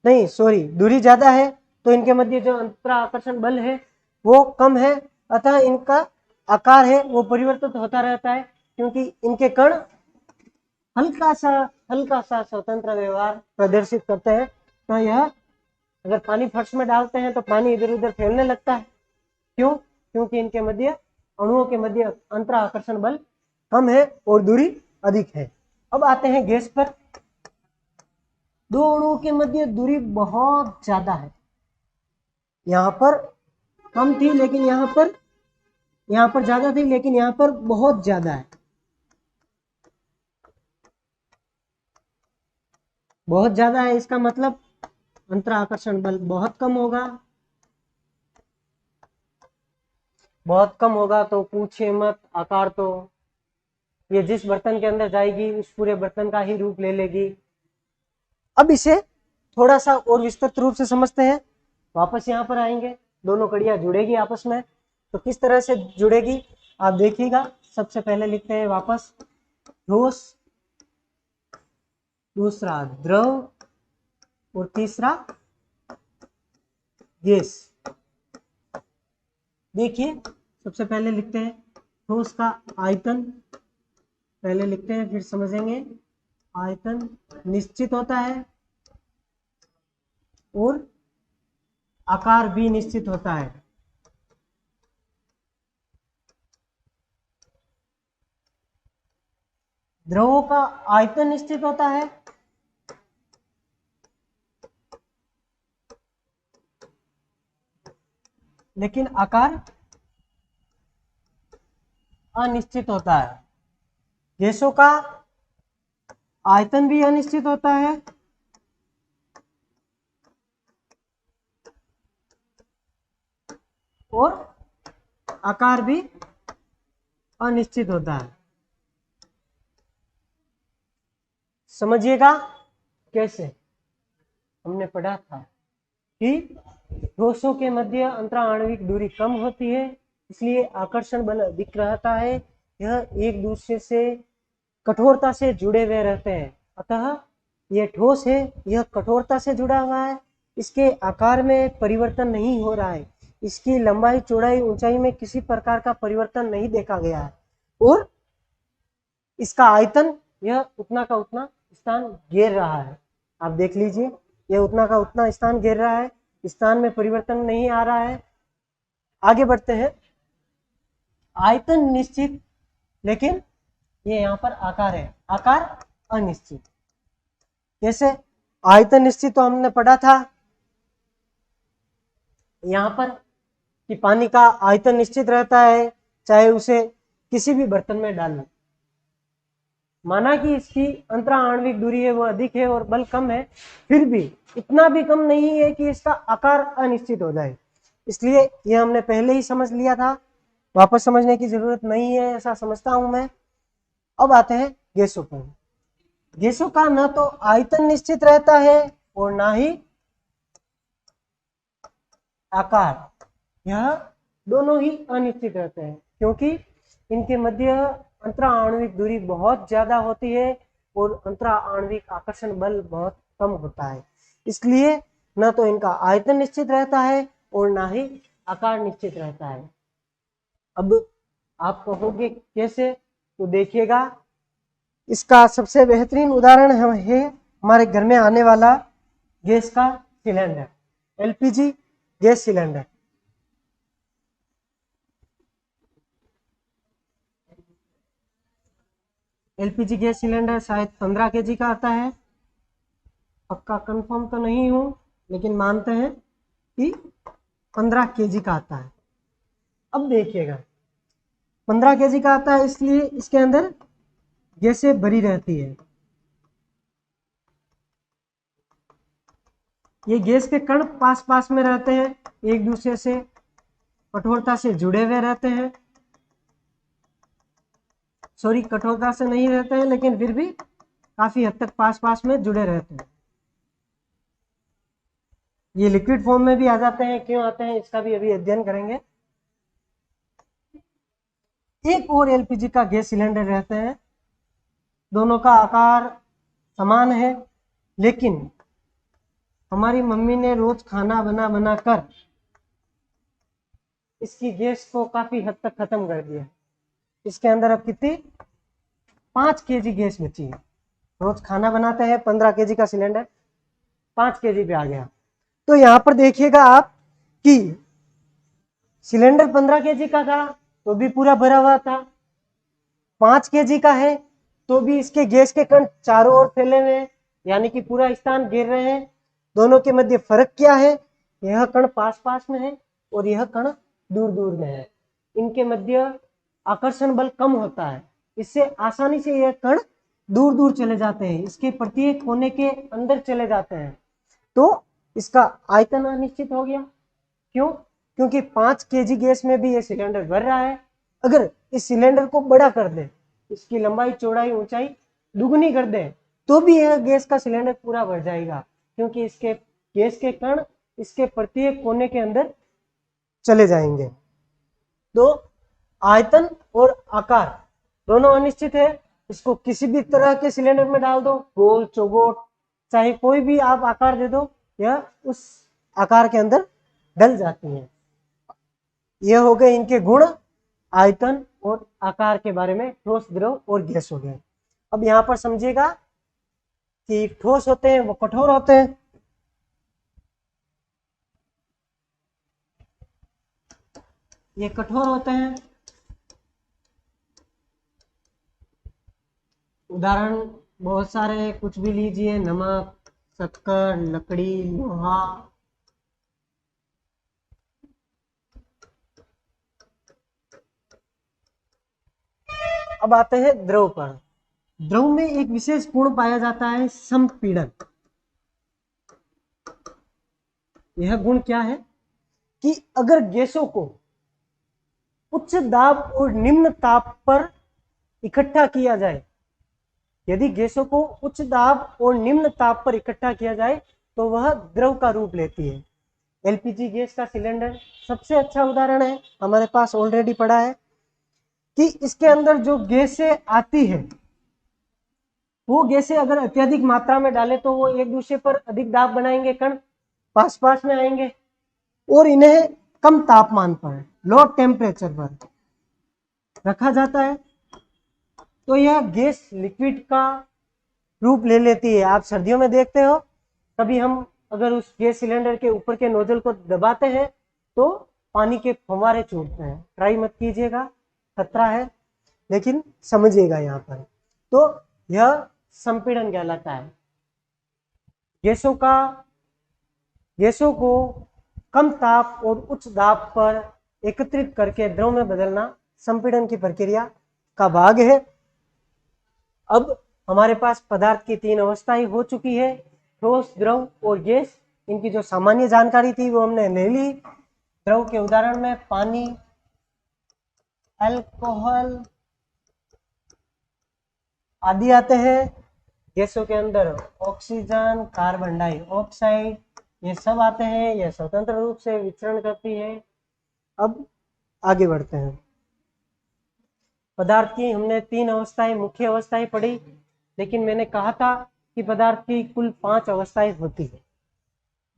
नहीं सॉरी, दूरी ज्यादा है तो इनके मध्य जो अंतराकर्षण बल है वो कम है, अतः इनका आकार है वो परिवर्तित होता रहता है, क्योंकि इनके कण हल्का सा स्वतंत्र व्यवहार प्रदर्शित करते हैं। तो यह अगर पानी फर्श में डालते हैं तो पानी इधर उधर फैलने लगता है। क्यों? क्योंकि इनके मध्य, अणुओं के मध्य अंतराकर्षण बल कम है और दूरी अधिक है। अब आते हैं गैस पर। दो अणुओं के मध्य दूरी बहुत ज्यादा है, यहाँ पर कम थी लेकिन यहाँ पर ज्यादा थी, लेकिन यहाँ पर बहुत ज्यादा है, बहुत ज्यादा है। इसका मतलब अंतराकर्षण बल बहुत कम होगा, बहुत कम होगा तो पूछे मत, आकार तो ये जिस बर्तन के अंदर जाएगी उस पूरे बर्तन का ही रूप ले लेगी। अब इसे थोड़ा सा और विस्तृत रूप से समझते हैं। वापस यहाँ पर आएंगे, दोनों कड़ियां जुड़ेगी आपस में, तो किस तरह से जुड़ेगी आप देखिएगा। सबसे पहले लिखते हैं वापस ठोस, दूसरा द्रव और तीसरा गैस। देखिए सबसे पहले लिखते हैं ठोस का आयतन, पहले लिखते हैं फिर समझेंगे। आयतन निश्चित होता है और आकार भी निश्चित होता है। द्रवों का आयतन निश्चित होता है, लेकिन आकार अनिश्चित होता है। गैसों का आयतन भी अनिश्चित होता है और आकार भी अनिश्चित होता है। समझिएगा कैसे। हमने पढ़ा था कि ठोसों के मध्य अंतराणविक दूरी कम होती है, इसलिए आकर्षण बल अधिक रहता है। यह एक दूसरे से कठोरता से जुड़े हुए रहते हैं। अतः यह ठोस है, यह कठोरता से जुड़ा हुआ है, इसके आकार में परिवर्तन नहीं हो रहा है, इसकी लंबाई चौड़ाई ऊंचाई में किसी प्रकार का परिवर्तन नहीं देखा गया है, और इसका आयतन यह उतना का उतना स्थान घेर रहा है। आप देख लीजिए, यह उतना का उतना स्थान घेर रहा है, स्थान में परिवर्तन नहीं आ रहा है। आगे बढ़ते हैं। आयतन निश्चित, लेकिन ये यहाँ पर आकार है, आकार अनिश्चित। कैसे? आयतन निश्चित तो हमने पढ़ा था यहाँ पर कि पानी का आयतन निश्चित रहता है, चाहे उसे किसी भी बर्तन में डाल लो। माना कि इसकी अंतराणविक दूरी है वो अधिक है और बल कम है, फिर भी इतना भी कम नहीं है कि इसका आकार अनिश्चित हो जाए। इसलिए ये हमने पहले ही समझ लिया था, वापस समझने की जरूरत नहीं है, ऐसा समझता हूं मैं। अब आते हैं गैसों पर। गैसों का न तो आयतन निश्चित रहता है और ना ही आकार, यह दोनों ही अनिश्चित रहते हैं, क्योंकि इनके मध्य अंतराणविक दूरी बहुत ज्यादा होती है और अंतराणविक आकर्षण बल बहुत कम होता है। इसलिए न तो इनका आयतन निश्चित रहता है और ना ही आकार निश्चित रहता है। अब आप कहोगे कैसे, तो देखिएगा, इसका सबसे बेहतरीन उदाहरण है हमारे घर में आने वाला गैस का cylinder, LPG gas cylinder. LPG gas cylinder शायद 15 केजी का आता है, पक्का कंफर्म तो नहीं हूं, लेकिन मानते हैं कि 15 केजी का आता है। अब देखिएगा, 15 केजी का आता है, इसलिए इसके अंदर गैसें भरी रहती है। ये गैस के कण पास पास में रहते हैं, एक दूसरे से कठोरता से जुड़े हुए रहते हैं। सॉरी, कठोरता से नहीं रहते हैं, लेकिन फिर भी काफी हद तक पास पास में जुड़े रहते हैं। ये लिक्विड फॉर्म में भी आ जाते हैं, क्यों आते हैं इसका भी अभी अध्ययन करेंगे। एक और एलपीजी का गैस सिलेंडर रहते हैं, दोनों का आकार समान है, लेकिन हमारी मम्मी ने रोज खाना बना बना कर इसकी गैस को काफी हद तक खत्म कर दिया। इसके अंदर अब कितनी 5 केजी गैस बची है। रोज खाना बनाते हैं, 15 केजी का सिलेंडर 5 केजी पे आ गया। तो यहाँ पर देखिएगा आप कि सिलेंडर 15 केजी का था तो भी पूरा भरा हुआ था, 5 केजी का है तो भी इसके गैस के कण चारों ओर फैले हुए हैं, यानी कि पूरा स्थान घेर रहे हैं। दोनों के मध्य फर्क क्या है? यह कण पास पास में है और यह कण दूर दूर में है। इनके मध्य आकर्षण बल कम होता है, इससे आसानी से यह कण दूर दूर चले जाते हैं, इसके प्रत्येक कोने के अंदर चले जाते हैं। तो इसका आयतन अनिश्चित हो गया। क्यों? क्योंकि 5 केजी गैस में भी ये सिलेंडर भर रहा है। अगर इस सिलेंडर को बड़ा कर दे, इसकी लंबाई चौड़ाई ऊंचाई दुगनी कर दे, तो भी यह गैस का सिलेंडर पूरा भर जाएगा, क्योंकि इसके गैस के कण इसके प्रत्येक कोने के अंदर चले जाएंगे। तो आयतन और आकार दोनों अनिश्चित है। इसको किसी भी तरह के सिलेंडर में डाल दो, गोल चौगोट चाहे कोई भी आप आकार दे दो, यह उस आकार के अंदर डल जाती है। यह हो गए इनके गुण, आयतन और आकार के बारे में, ठोस द्रव और गैस हो गए। अब यहां पर समझिएगा कि ठोस होते हैं वो कठोर होते हैं, ये कठोर होते हैं। उदाहरण बहुत सारे, कुछ भी लीजिए, नमक, शक्कर, लकड़ी, लोहा। अब आते हैं द्रव पर। द्रव में एक विशेष गुण पाया जाता है, संपीड़न। यह गुण क्या है कि अगर गैसों को उच्च दाब और निम्न ताप पर इकट्ठा किया जाए, यदि गैसों को उच्च दाब और निम्न ताप पर इकट्ठा किया जाए तो वह द्रव का रूप लेती है। एलपीजी गैस का सिलेंडर सबसे अच्छा उदाहरण है, हमारे पास ऑलरेडी पड़ा है कि इसके अंदर जो गैसें आती है वो गैसें अगर अत्यधिक मात्रा में डालें तो वो एक दूसरे पर अधिक दाब बनाएंगे, कण पास पास में आएंगे और इन्हें कम तापमान पर, लो टेम्परेचर पर रखा जाता है तो यह गैस लिक्विड का रूप ले लेती है। आप सर्दियों में देखते हो कभी हम अगर उस गैस सिलेंडर के ऊपर के नोजल को दबाते हैं तो पानी के फव्वारे छूटते हैं। ट्राई मत कीजिएगा, खतरा है, लेकिन समझिएगा यहाँ पर। तो यह संपीड़न कहलाता है। गैसों को कम ताप और उच्च दाब पर एकत्रित करके द्रव में बदलना संपीड़न की प्रक्रिया का भाग है। अब हमारे पास पदार्थ की 3 अवस्थाएं हो चुकी है, ठोस, द्रव और गैस। इनकी जो सामान्य जानकारी थी वो हमने ले ली। द्रव के उदाहरण में पानी, अल्कोहल आदि आते हैं। गैसों के अंदर ऑक्सीजन, कार्बन डाइऑक्साइड, ये सब आते हैं। यह स्वतंत्र रूप से विचरण करती है। अब आगे बढ़ते हैं। पदार्थ की हमने 3 अवस्थाएं, मुख्य अवस्थाएं पढ़ी, लेकिन मैंने कहा था कि पदार्थ की कुल 5 अवस्थाएं होती है।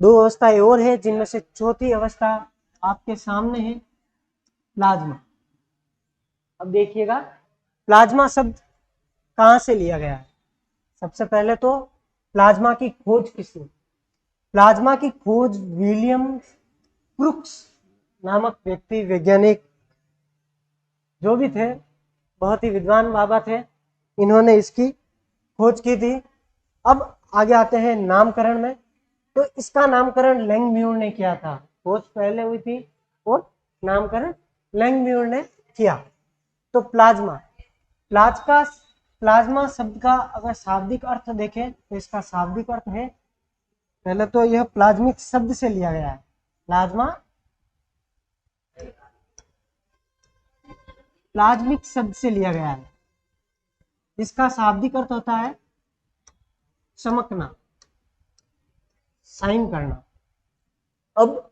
2 अवस्थाएं और है जिनमें से चौथी अवस्था आपके सामने है, प्लाज्मा। अब देखिएगा प्लाज्मा शब्द कहाँ से लिया गया है। सबसे पहले तो प्लाज्मा की खोज किसने? प्लाज्मा की खोज विलियम क्रुक्स नामक व्यक्ति, वैज्ञानिक जो भी थे, बहुत ही विद्वान बाबा थे, इन्होंने इसकी खोज की थी। अब आगे आते हैं नामकरण में। तो इसका नामकरण लैंगम्यूर ने किया था। खोज पहले हुई थी और नामकरण लैंगम्यूर ने किया। तो प्लाज्मा शब्द का अगर शाब्दिक अर्थ देखें तो इसका शाब्दिक अर्थ है, पहले तो यह प्लाज्मिक शब्द से लिया गया है। प्लाज्मिक शब्द से लिया गया है। इसका शाब्दिक अर्थ होता है चमकना, शाइन करना। अब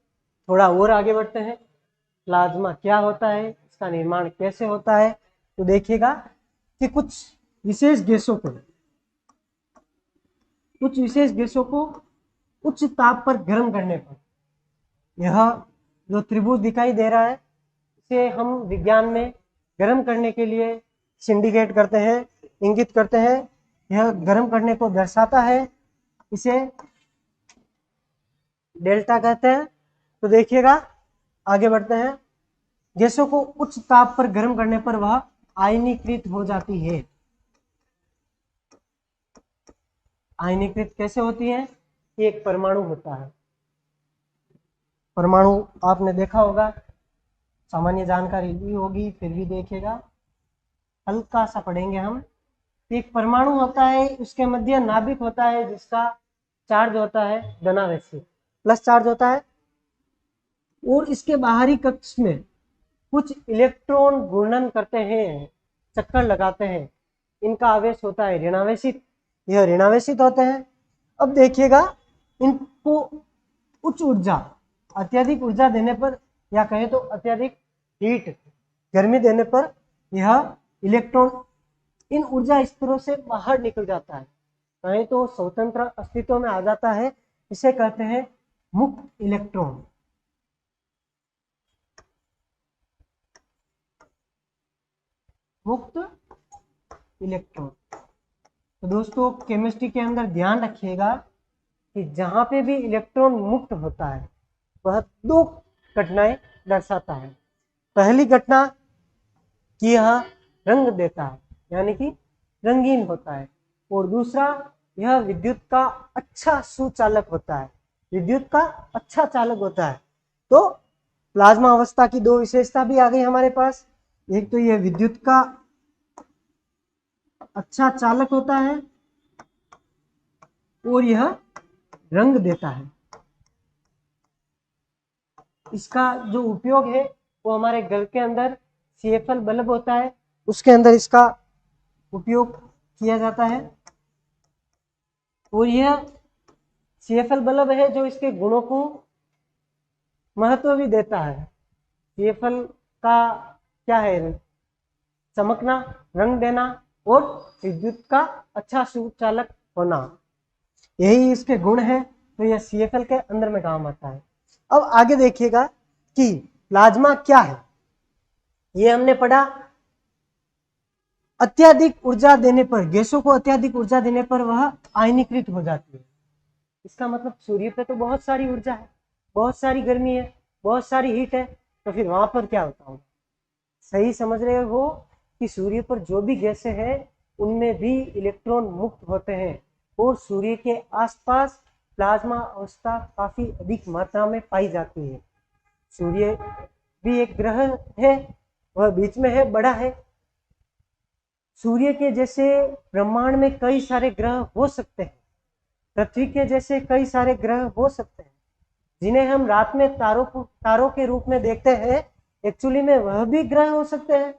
थोड़ा और आगे बढ़ते हैं। प्लाज्मा क्या होता है, इसका निर्माण कैसे होता है, तो देखिएगा कि कुछ विशेष गैसों को उच्च ताप पर गर्म करने पर, यह जो त्रिभुज दिखाई दे रहा है इसे हम विज्ञान में गर्म करने के लिए सिंडिकेट करते हैं, इंगित करते हैं। यह गर्म करने को दर्शाता है, इसे डेल्टा कहते हैं। तो देखिएगा आगे बढ़ते हैं। गैसों को उच्च ताप पर गर्म करने पर वह आयनीकृत हो जाती है। आयनीकृत कैसे होती है? एक परमाणु होता है। परमाणु आपने देखा होगा, सामान्य जानकारी भी होगी, फिर भी देखिएगा, हल्का सा पढ़ेंगे हम। एक परमाणु होता है, उसके मध्य नाभिक होता है जिसका चार्ज होता है धनावेशी, प्लस चार्ज होता है, और इसके बाहरी कक्ष में कुछ इलेक्ट्रॉन घूर्णन करते हैं, चक्कर लगाते हैं। इनका आवेश होता है ऋणावेशित, यह ऋणावेशित होते हैं। अब देखिएगा, इनको उच्च ऊर्जा, अत्यधिक ऊर्जा देने पर, या कहें तो अत्यधिक हीट, गर्मी देने पर यह इलेक्ट्रॉन इन ऊर्जा स्तरों से बाहर निकल जाता है, कहें तो स्वतंत्र अस्तित्व में आ जाता है। इसे कहते हैं मुक्त इलेक्ट्रॉन। मुक्त इलेक्ट्रॉन। तो दोस्तों केमिस्ट्री के अंदर ध्यान रखिएगा कि जहां पे भी इलेक्ट्रॉन मुक्त होता है वह 2 घटनाएं दर्शाता है। पहली घटना कि यह रंग देता है, यानी कि रंगीन होता है, और दूसरा यह विद्युत का अच्छा सुचालक होता है, विद्युत का अच्छा चालक होता है। तो प्लाज्मा अवस्था की 2 विशेषता भी आ गई हमारे पास। एक तो यह विद्युत का अच्छा चालक होता है और यह रंग देता है। इसका जो उपयोग है वो हमारे घर के अंदर CFL बल्ब होता है, उसके अंदर इसका उपयोग किया जाता है। और यह CFL बल्ब है जो इसके गुणों को महत्व भी देता है। CFL का क्या है? चमकना, रंग देना और विद्युत का अच्छा सुचालक होना, यही इसके गुण है। तो यह CFL के अंदर में काम आता है। अब आगे देखिएगा कि प्लाज्मा क्या है। ये हमने पढ़ा, अत्यधिक ऊर्जा देने पर, गैसों को अत्यधिक ऊर्जा देने पर वह आयनीकृत हो जाती है। इसका मतलब सूर्य पे तो बहुत सारी ऊर्जा है, बहुत सारी गर्मी है, बहुत सारी हीट है, तो फिर वहां पर क्या होता होगा? सही समझ रहे हो कि सूर्य पर जो भी गैसें हैं उनमें भी इलेक्ट्रॉन मुक्त होते हैं और सूर्य के आसपास प्लाज्मा अवस्था काफी अधिक मात्रा में पाई जाती है। सूर्य भी एक ग्रह है, वह बीच में है, बड़ा है। सूर्य के जैसे ब्रह्मांड में कई सारे ग्रह हो सकते हैं, पृथ्वी के जैसे कई सारे ग्रह हो सकते हैं, जिन्हें हम रात में तारों के रूप में देखते हैं। एक्चुअली में वह भी ग्रह हो सकते हैं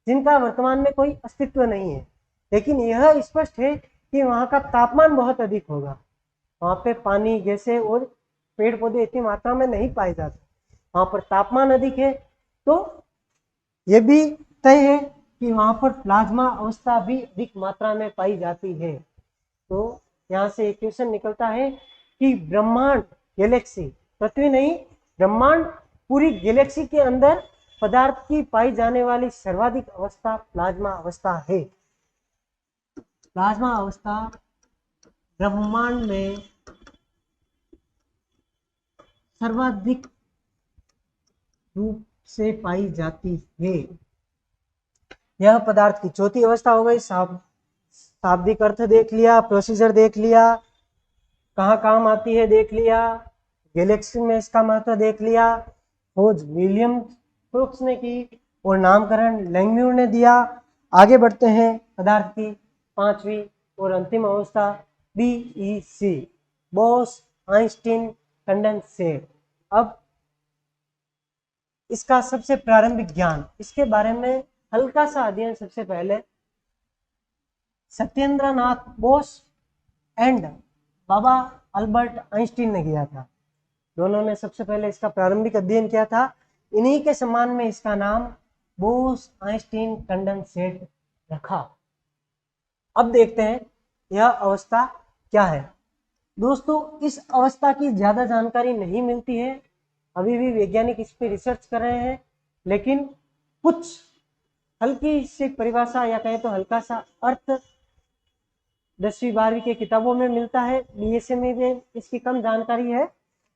जिनका वर्तमान में कोई अस्तित्व नहीं है, लेकिन यह स्पष्ट है कि वहाँ का तापमान बहुत अधिक होगा। वहाँ पे पानी, गैसें और पेड़ पौधे इतनी मात्रा में नहीं पाए जाते, वहाँ पर तापमान अधिक है। तो ये भी तय है कि वहाँ पर प्लाज्मा अवस्था भी अधिक मात्रा में पाई जाती है। तो यहाँ से एक क्वेश्चन निकलता है कि ब्रह्मांड, गैलेक्सी, पृथ्वी नहीं, ब्रह्मांड, पूरी गैलेक्सी के अंदर पदार्थ की पाई जाने वाली सर्वाधिक अवस्था प्लाज्मा अवस्था है। प्लाज्मा अवस्था ब्रह्मांड में सर्वाधिक रूप से पाई जाती है। यह पदार्थ की चौथी अवस्था हो गई। शाब्दिक अर्थ देख लिया, प्रोसीजर देख लिया, कहाँ काम आती है देख लिया, गैलेक्सी में इसका महत्व देख लिया, खोज विलियम क्रुक्स ने की और नामकरण लैंगम्यूर ने दिया। आगे बढ़ते हैं पदार्थ की पांचवी और अंतिम अवस्था BEC, बोस आइंस्टीन कंडेंसेट। अब इसका सबसे प्रारंभिक ज्ञान, इसके बारे में हल्का सा अध्ययन सबसे पहले Satyendranath Bose and Baba Albert Einstein ने किया था। दोनों ने सबसे पहले इसका प्रारंभिक अध्ययन किया था। इन्हीं के सम्मान में इसका नाम बोस आइंस्टीन कंडेंसेट रखा। अब देखते हैं यह अवस्था क्या है। दोस्तों, इस अवस्था की ज्यादा जानकारी नहीं मिलती है, अभी भी वैज्ञानिक इस पर रिसर्च कर रहे हैं, लेकिन कुछ हल्की सी परिभाषा या कहें तो हल्का सा अर्थ 10वीं 12वीं के किताबों में मिलता है। BSM में इसकी कम जानकारी है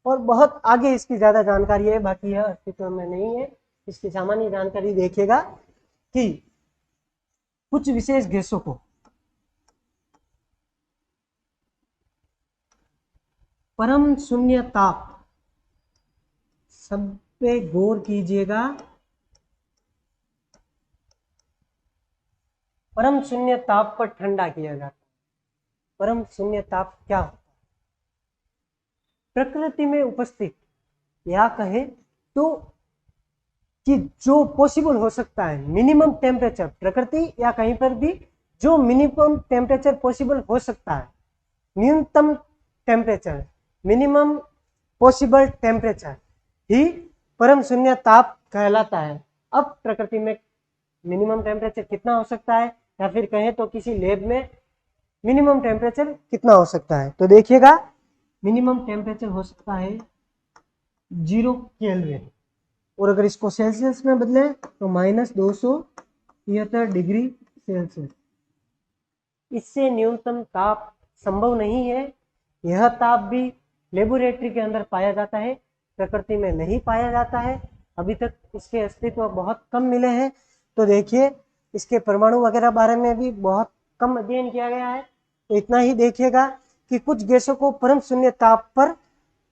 और बहुत आगे इसकी ज्यादा जानकारी है, बाकी यह अस्तित्व में नहीं है। इसकी सामान्य जानकारी देखिएगा कि कुछ विशेष गैसों को परम शून्य ताप, सब पे गौर कीजिएगा, परम शून्य ताप पर ठंडा किया जाता है। परम शून्य ताप क्या होता है? प्रकृति में उपस्थित, या कहे तो कि जो पॉसिबल हो सकता है, मिनिमम टेम्परेचर, प्रकृति या कहीं पर भी जो मिनिमम टेम्परेचर पॉसिबल हो सकता है, न्यूनतम टेम्परेचर, मिनिमम पॉसिबल टेम्परेचर ही परम शून्य ताप कहलाता है। अब प्रकृति में मिनिमम टेम्परेचर कितना हो सकता है, या फिर कहें तो किसी लैब में मिनिमम टेम्परेचर कितना हो सकता है, तो देखिएगा मिनिमम टेम्परेचर हो सकता है 0 केल्विन, और अगर इसको सेल्सियस में बदले तो -273 डिग्री सेल्सियस। इससे न्यूनतम ताप संभव नहीं है। यह ताप भी लेबोरेटरी के अंदर पाया जाता है, प्रकृति में नहीं पाया जाता है। अभी तक इसके अस्तित्व बहुत कम मिले हैं। तो देखिए, इसके परमाणु वगैरह बारे में भी बहुत कम अध्ययन किया गया है। तो इतना ही देखिएगा कि कुछ गैसों को परम शून्य ताप पर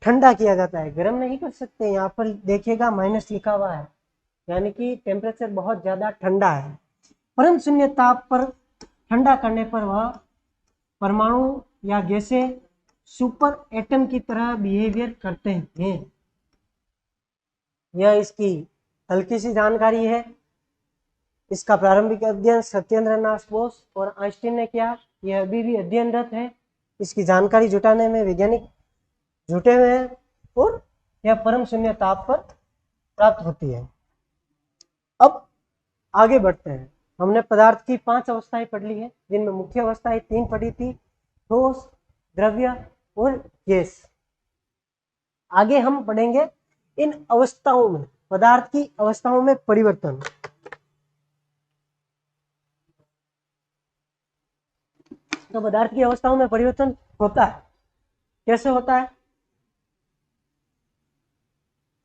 ठंडा किया जाता है, गर्म नहीं कर सकते। यहाँ पर देखिएगा माइनस लिखा हुआ है, यानी कि टेम्परेचर बहुत ज्यादा ठंडा है। परम शून्य ताप पर ठंडा करने पर वह परमाणु या गैसें सुपर एटम की तरह बिहेवियर करते हैं। यह इसकी हल्की सी जानकारी है। इसका प्रारंभिक अध्ययन सत्येंद्र नाथ बोस और आइंस्टीन ने किया। यह अभी भी अध्ययनरत है। इसकी जानकारी जुटाने में वैज्ञानिक जुटे हुए हैं और यह परम शून्य ताप पर प्राप्त होती है। अब आगे बढ़ते हैं। हमने पदार्थ की 5 अवस्थाएं पढ़ ली है, जिनमें मुख्य अवस्थाएं 3 पढ़ी थी, ठोस, द्रव्य और गैस। आगे हम पढ़ेंगे इन अवस्थाओं में, पदार्थ की अवस्थाओं में परिवर्तन। तो पदार्थ की अवस्थाओं में परिवर्तन होता है, कैसे होता है?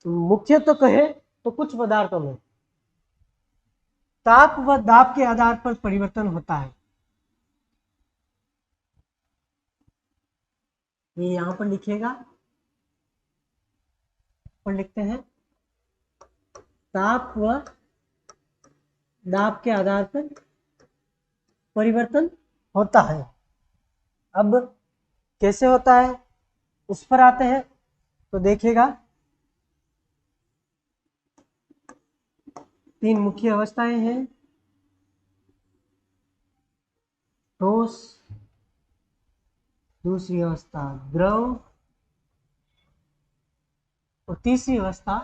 मुख्य तो कहे तो कुछ पदार्थों में ताप व दाब के आधार पर परिवर्तन होता है। ये यहां पर लिखिएगा, पर लिखते हैं ताप व दाब के आधार पर परिवर्तन होता है। अब कैसे होता है उस पर आते हैं। तो देखिएगा, 3 मुख्य अवस्थाएं हैं, ठोस, दूसरी अवस्था द्रव और तीसरी अवस्था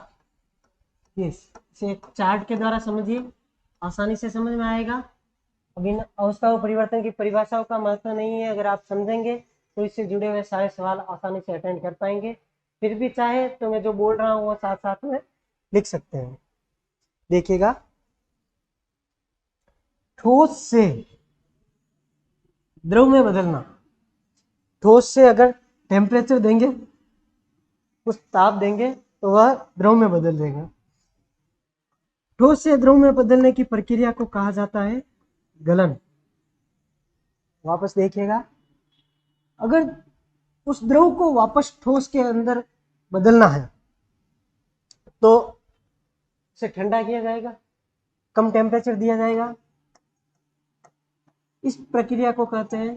गैस। इसे एक चार्ट के द्वारा समझिए, आसानी से समझ में आएगा। अब इन अवस्थाओं परिवर्तन की परिभाषाओं का महत्व नहीं है, अगर आप समझेंगे तो इससे जुड़े हुए सारे सवाल आसानी से अटेंड कर पाएंगे। फिर भी चाहे तो मैं जो बोल रहा हूँ वो साथ साथ में लिख सकते हैं। देखिएगा, ठोस से द्रव में बदलना। ठोस से अगर टेम्परेचर देंगे, कुछ ताप देंगे, तो वह द्रव में बदल देगा। ठोस से द्रव में बदलने की प्रक्रिया को कहा जाता है गलन। वापस देखिएगा, अगर उस द्रव को वापस ठोस के अंदर बदलना है तो उसे ठंडा किया जाएगा, कम टेम्परेचर दिया जाएगा। इस प्रक्रिया को कहते हैं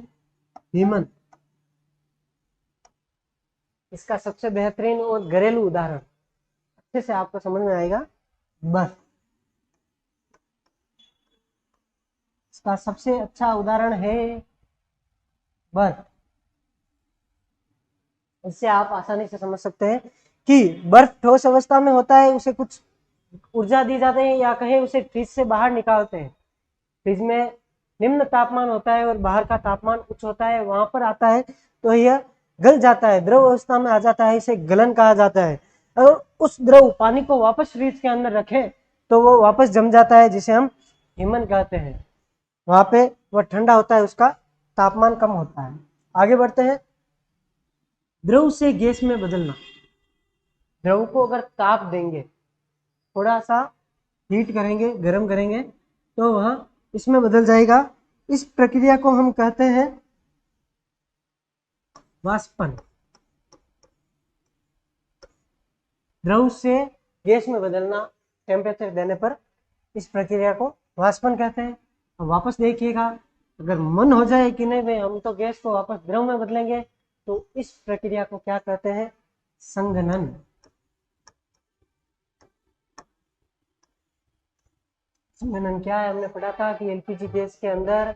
हीमन। इसका सबसे बेहतरीन और घरेलू उदाहरण अच्छे से आपको समझ में आएगा, बर्फ। इसका सबसे अच्छा उदाहरण है बर्फ। इससे आप आसानी से समझ सकते हैं कि बर्फ ठोस अवस्था में होता है, उसे कुछ ऊर्जा दी जाती है, या कहे उसे फ्रिज से बाहर निकालते हैं। फ्रिज में निम्न तापमान होता है और बाहर का तापमान उच्च होता है, वहां पर आता है तो यह गल जाता है, द्रव अवस्था में आ जाता है, इसे गलन कहा जाता है। और उस द्रव पानी को वापस फ्रिज के अंदर रखें तो वो वापस जम जाता है, जिसे हम हिमन कहते हैं। वहां पे वह ठंडा होता है, उसका तापमान कम होता है। आगे बढ़ते हैं, द्रव से गैस में बदलना। द्रव को अगर ताप देंगे, थोड़ा सा हीट करेंगे, गर्म करेंगे, तो वह इसमें बदल जाएगा। इस प्रक्रिया को हम कहते हैं वाष्पन। द्रव से गैस में बदलना टेम्परेचर देने पर, इस प्रक्रिया को वाष्पन कहते हैं। अब वापस देखिएगा, अगर मन हो जाए कि नहीं भाई हम तो गैस को वापस द्रव में बदलेंगे, तो इस प्रक्रिया को क्या कहते हैं? संघनन। संघनन क्या है? हमने पढ़ा था कि एलपीजी गैस के अंदर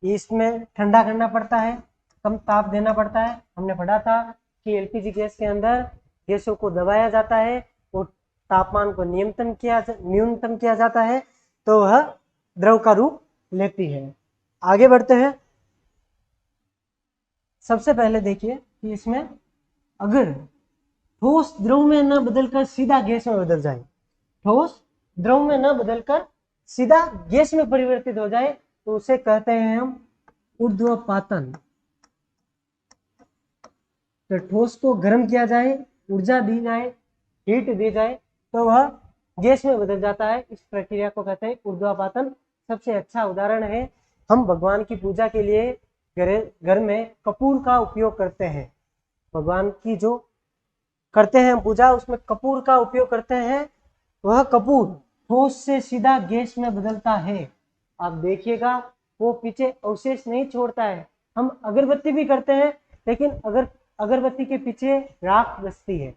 इसमें ठंडा करना पड़ता है, कम ताप देना पड़ता है। हमने पढ़ा था कि एलपीजी गैस के अंदर गैसों को दबाया जाता है और तापमान को न्यूनतम किया जाता है, तो वह द्रव का रूप लेती है। आगे बढ़ते हैं। सबसे पहले देखिए कि इसमें अगर ठोस द्रव में न बदलकर सीधा गैस में बदल जाए, ठोस द्रव में न बदलकर सीधा गैस में परिवर्तित हो जाए, तो उसे कहते हैं हम ऊर्ध्वपातन। तो ठोस को गर्म किया जाए, ऊर्जा दी जाए, हीट दी जाए, तो वह गैस में बदल जाता है। इस प्रक्रिया को कहते हैं ऊर्ध्वपातन। सबसे अच्छा उदाहरण है, हम भगवान की पूजा के लिए घर में कपूर का उपयोग करते हैं। भगवान की जो करते हैं पूजा, उसमें कपूर का उपयोग करते हैं। वह कपूर ठोस से सीधा गैस में बदलता है। आप देखिएगा वो पीछे अवशेष नहीं छोड़ता है। हम अगरबत्ती भी करते हैं, लेकिन अगर अगरबत्ती के पीछे राख बचती है,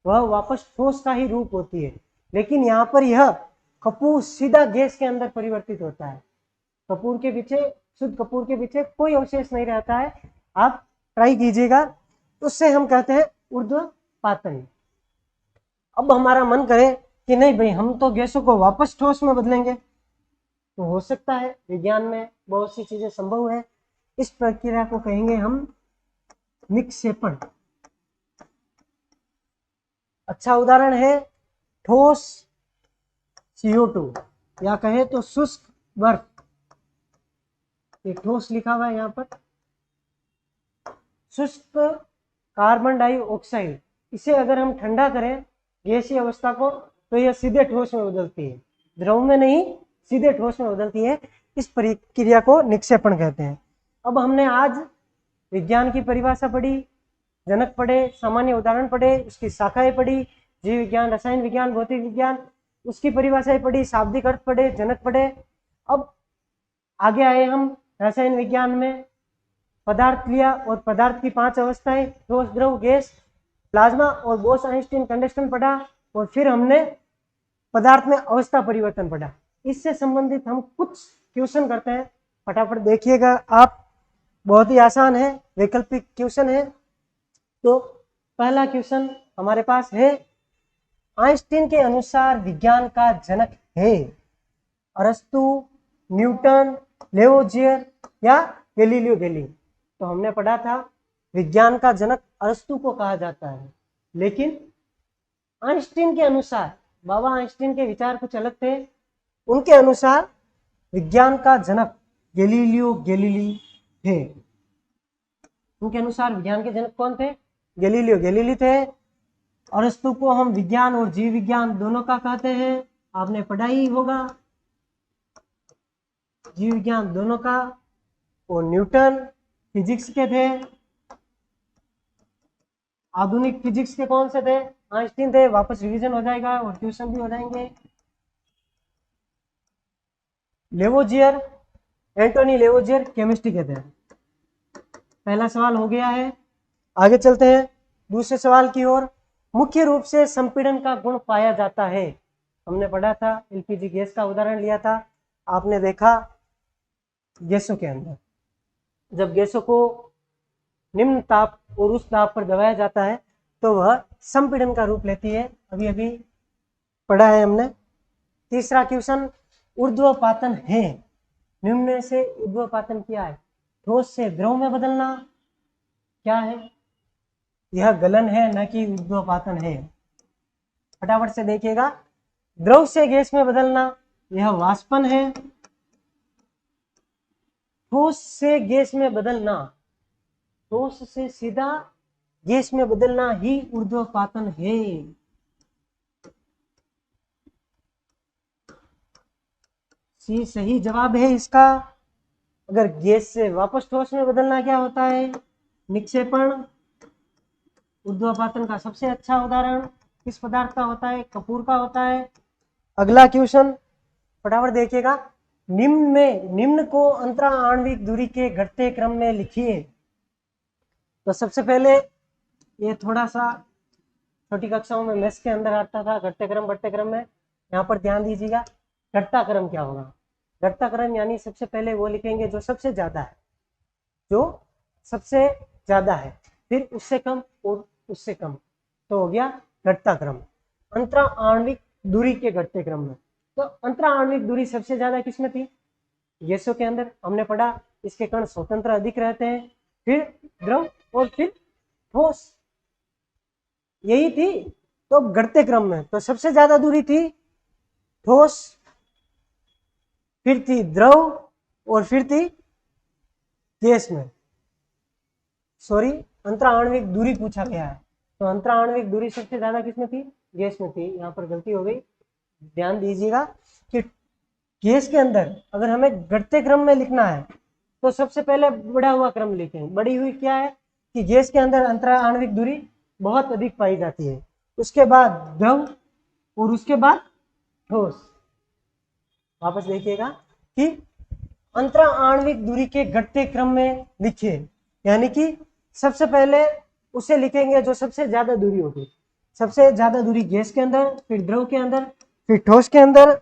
वह वापस ठोस का ही रूप होती है। लेकिन यहाँ पर यह कपूर सीधा गैस के अंदर परिवर्तित होता है। कपूर के पीछे, शुद्ध कपूर के पीछे कोई अवशेष नहीं रहता है। आप ट्राई कीजिएगा, उससे हम कहते हैं ऊर्ध्वपातन। अब हमारा मन करे कि नहीं भाई, हम तो गैसों को वापस ठोस में बदलेंगे, तो हो सकता है, विज्ञान में बहुत सी चीजें संभव है। इस प्रक्रिया को कहेंगे हम निक्षेपण। अच्छा उदाहरण है ठोस CO2, या कहे तो शुष्क बर्फ। ये ठोस लिखा हुआ है यहाँ पर। शुष्क कार्बन डाइऑक्साइड, इसे अगर हम ठंडा करें गैसीय अवस्था को, तो यह सीधे ठोस में बदलती है, द्रव में नहीं, सीधे ठोस में बदलती है। इस प्रक्रिया को निक्षेपण कहते हैं। अब हमने आज विज्ञान की परिभाषा पढ़ी, जनक पढ़े, सामान्य उदाहरण पढ़े, उसकी शाखाएं पढ़ी, जीव विज्ञान, रसायन विज्ञान, भौतिक विज्ञान, उसकी परिभाषाएं पढ़ी, शाब्दिक अर्थ पढ़े, जनक पढ़े। अब आगे आए हम रसायन विज्ञान में, पदार्थ लिया और पदार्थ की 5 अवस्थाएं, ठोस, द्रव, गैस, प्लाज्मा और बोस-आइंस्टीन कंडक्शन पढ़ा, और फिर हमने पदार्थ में अवस्था परिवर्तन पढ़ा। इससे संबंधित हम कुछ क्वेश्चन करते हैं, फटाफट देखिएगा आप, बहुत ही आसान है, वैकल्पिक क्वेश्चन है। तो पहला क्वेश्चन हमारे पास है, आइंस्टीन के अनुसार विज्ञान का जनक है अरस्तु, न्यूटन, लेवोजियर या गैलीलियो गैलीली। तो हमने पढ़ा था विज्ञान का जनक अरस्तु को कहा जाता है, लेकिन आइंस्टीन के अनुसार, बाबा आइंस्टीन के विचार कुछ अलग थे, उनके अनुसार विज्ञान का जनक गैलीलियो गैलीली थे। उनके अनुसार विज्ञान के जनक कौन थे? गैलीलियो गैलीली थे। अरस्तु को हम विज्ञान और जीव विज्ञान दोनों का कहते हैं, आपने पढ़ा ही होगा, जीव विज्ञान दोनों का। और न्यूटन फिजिक्स के थे, आधुनिक फिजिक्स के कौन से थे? आइंस्टीन थे। वापस रिवीजन हो जाएगा और ट्यूशन भी हो जाएंगे। लेवोजियर, एंटोनी लेवोजियर केमिस्ट्री के थे। पहला सवाल हो गया है, आगे चलते हैं दूसरे सवाल की ओर। मुख्य रूप से संपीड़न का गुण पाया जाता है, हमने पढ़ा था, एलपीजी गैस का उदाहरण लिया था, आपने देखा गैसों के अंदर जब गैसों को निम्न ताप और उच्च ताप पर दबाया जाता है तो वह संपीड़न का रूप लेती है, अभी अभी पढ़ा है हमने। तीसरा क्वेश्चन, ऊर्ध्वपातन है, निम्न से ऊर्ध्वपातन क्या है? ठोस से द्रव में बदलना, क्या है? यह गलन है, न कि ऊर्ध्वपातन है। फटाफट से देखिएगा, द्रव से गैस में बदलना यह वाष्पन है, ठोस से गैस में बदलना, ठोस से सीधा गैस में बदलना ही ऊर्ध्वपातन है। सी सही जवाब है इसका। अगर गैस से वापस ठोस में बदलना क्या होता है? निक्षेपण। ऊर्ध्वपातन का सबसे अच्छा उदाहरण किस पदार्थ का होता है? कपूर का होता है। अगला क्वेश्चन फटाफट देखिएगा, निम्न को अंतरा आणविक दूरी के घटते क्रम में लिखिए। तो सबसे पहले ये थोड़ा सा छोटी कक्षाओं में मैथ्स के अंदर आता था, घटते क्रम बढ़ते क्रम में, यहाँ पर ध्यान दीजिएगा। घटता क्रम क्या होगा? घटता क्रम यानी सबसे पहले वो लिखेंगे जो सबसे ज्यादा है, जो सबसे ज्यादा है, फिर उससे कम और उससे कम, तो हो गया घटता क्रम। अंतरा आणविक दूरी के घटते क्रम में, तो अंतरा आणविक दूरी सबसे ज्यादा किसमें थी? गैसों के अंदर। हमने पढ़ा इसके कण स्वतंत्र अधिक रहते हैं, फिर द्रव और फिर ठोस, यही थी। तो घटते क्रम में तो सबसे ज्यादा दूरी थी ठोस, फिर थी द्रव और फिर थी गैस में। सॉरी, अंतरा आणविक दूरी पूछा गया है, तो अंतरा आणविक दूरी सबसे ज्यादा किसमें थी? गैस में थी। यहाँ पर गलती हो गई, ध्यान दीजिएगा कि गैस के अंदर अगर हमें घटते क्रम में लिखना है तो सबसे पहले बढ़ा हुआ क्रम लिखें। बढ़ी हुई क्या है कि गैस के अंदर अंतरा आणविक दूरी बहुत अधिक पाई जाती है, उसके बाद द्रव और उसके बाद ठोस। वापस देखिएगा कि अंतरा आणविक दूरी के घटते क्रम में लिखिए, यानी कि सबसे पहले उसे लिखेंगे जो सबसे ज्यादा दूरी होगी। सबसे ज्यादा दूरी गैस के अंदर, फिर द्रव के अंदर, फिर ठोस के अंदर।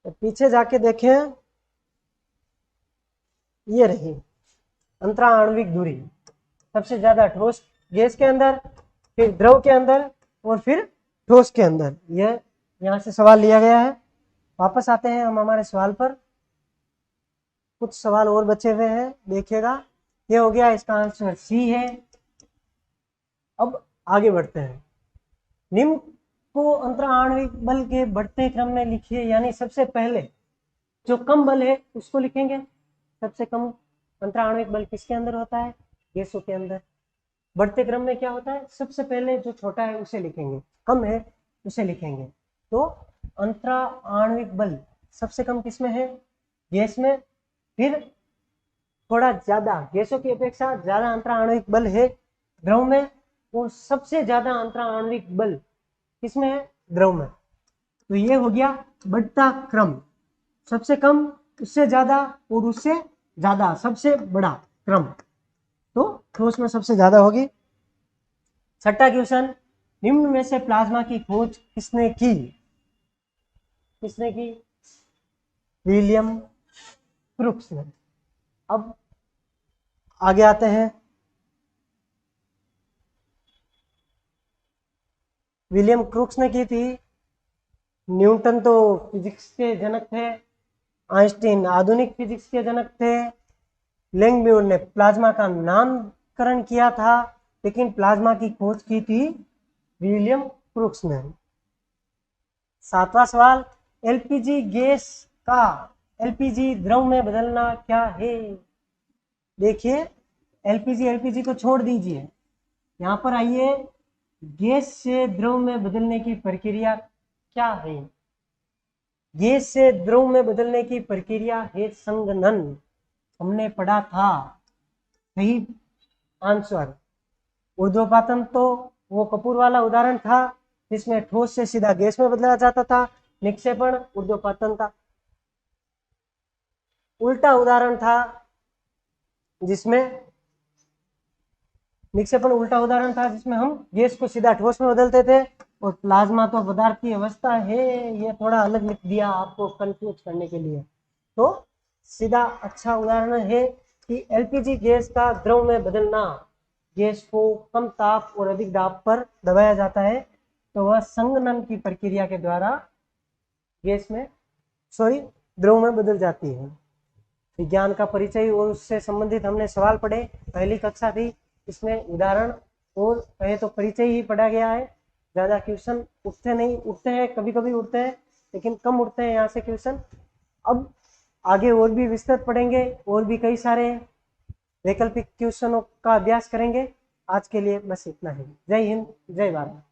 तो पीछे जाके देखें, ये रही अंतरा आणविक दूरी, सबसे ज्यादा ठोस गैस के अंदर, फिर द्रव के अंदर और फिर ठोस के अंदर। यह यहाँ से सवाल लिया गया है। वापस आते हैं हम हमारे सवाल पर। कुछ सवाल और बचे हुए हैं, देखिएगा। ये हो गया, इसका आंसर सी है। अब आगे बढ़ते हैं। निम्न को अंतरा आणविक बल के बढ़ते क्रम में लिखिए, यानी सबसे पहले जो कम बल है उसको लिखेंगे। सबसे कम अंतरा आणविक बल किसके अंदर होता है? गैसों के अंदर। बढ़ते क्रम में क्या होता है? सबसे पहले जो छोटा है उसे लिखेंगे, कम है उसे लिखेंगे। तो अंतरा आणविक बल सबसे कम किसमें है? गैस में। फिर थोड़ा ज्यादा, गैसों की अपेक्षा ज्यादा अंतरा आणविक बल है द्रव में, और सबसे ज्यादा अंतरा आणविक बल किसमें है? द्रव में। तो ये हो गया बढ़ता क्रम, सबसे कम, उससे ज्यादा, और उससे ज्यादा, सबसे बड़ा क्रम। तो ठोस में सबसे ज्यादा होगी। छठा क्वेश्चन, निम्न में से प्लाज्मा की खोज किसने की? किसने की? विलियम क्रुक्स ने। अब आगे आते हैं। विलियम क्रुक्स ने की थी। न्यूटन तो फिजिक्स के जनक थे, आइंस्टीन आधुनिक फिजिक्स के जनक थे, लैंगम्यूर ने प्लाज्मा का नामकरण किया था, लेकिन प्लाज्मा की खोज की थी विलियम क्रुक्स ने। सातवां सवाल, एलपीजी गैस का एलपीजी द्रव में बदलना क्या है? देखिए, एलपीजी को छोड़ दीजिए, यहां पर आइए। गैस से द्रव में बदलने की प्रक्रिया क्या है? गैस से द्रव में बदलने की प्रक्रिया है संघनन। हमने पढ़ा था। सही आंसर। ऊर्ध्वपातन तो वो कपूर वाला उदाहरण था जिसमें ठोस से सीधा गैस में बदला जाता था। निक्षेपण ऊर्ध्वपातन का उल्टा उदाहरण था, जिसमें निक्षेपण उल्टा उदाहरण था जिसमें हम गैस को सीधा ठोस में बदलते थे। और प्लाज्मा तो पदार्थ की अवस्था है, ये थोड़ा अलग लिख दिया आपको कंफ्यूज करने के लिए। तो सीधा अच्छा उदाहरण है कि एलपीजी गैस का द्रव में बदलना। गैस को कम ताप और अधिक दाब पर दबाया जाता है, तो वह संघनन की प्रक्रिया के द्वारा गैस में द्रव में बदल जाती है। विज्ञान का परिचय और उससे संबंधित हमने सवाल पढ़े, पहली कक्षा थी, इसमें उदाहरण और कहे तो परिचय ही पढ़ा गया है। ज़्यादा क्वेश्चन उठते नहीं, उठते हैं कभी कभी उठते हैं, लेकिन कम उठते हैं यहाँ से क्वेश्चन। अब आगे और भी विस्तृत पढ़ेंगे, और भी कई सारे वैकल्पिक क्वेश्चनों का अभ्यास करेंगे। आज के लिए बस इतना ही। जय हिंद, जय भारत।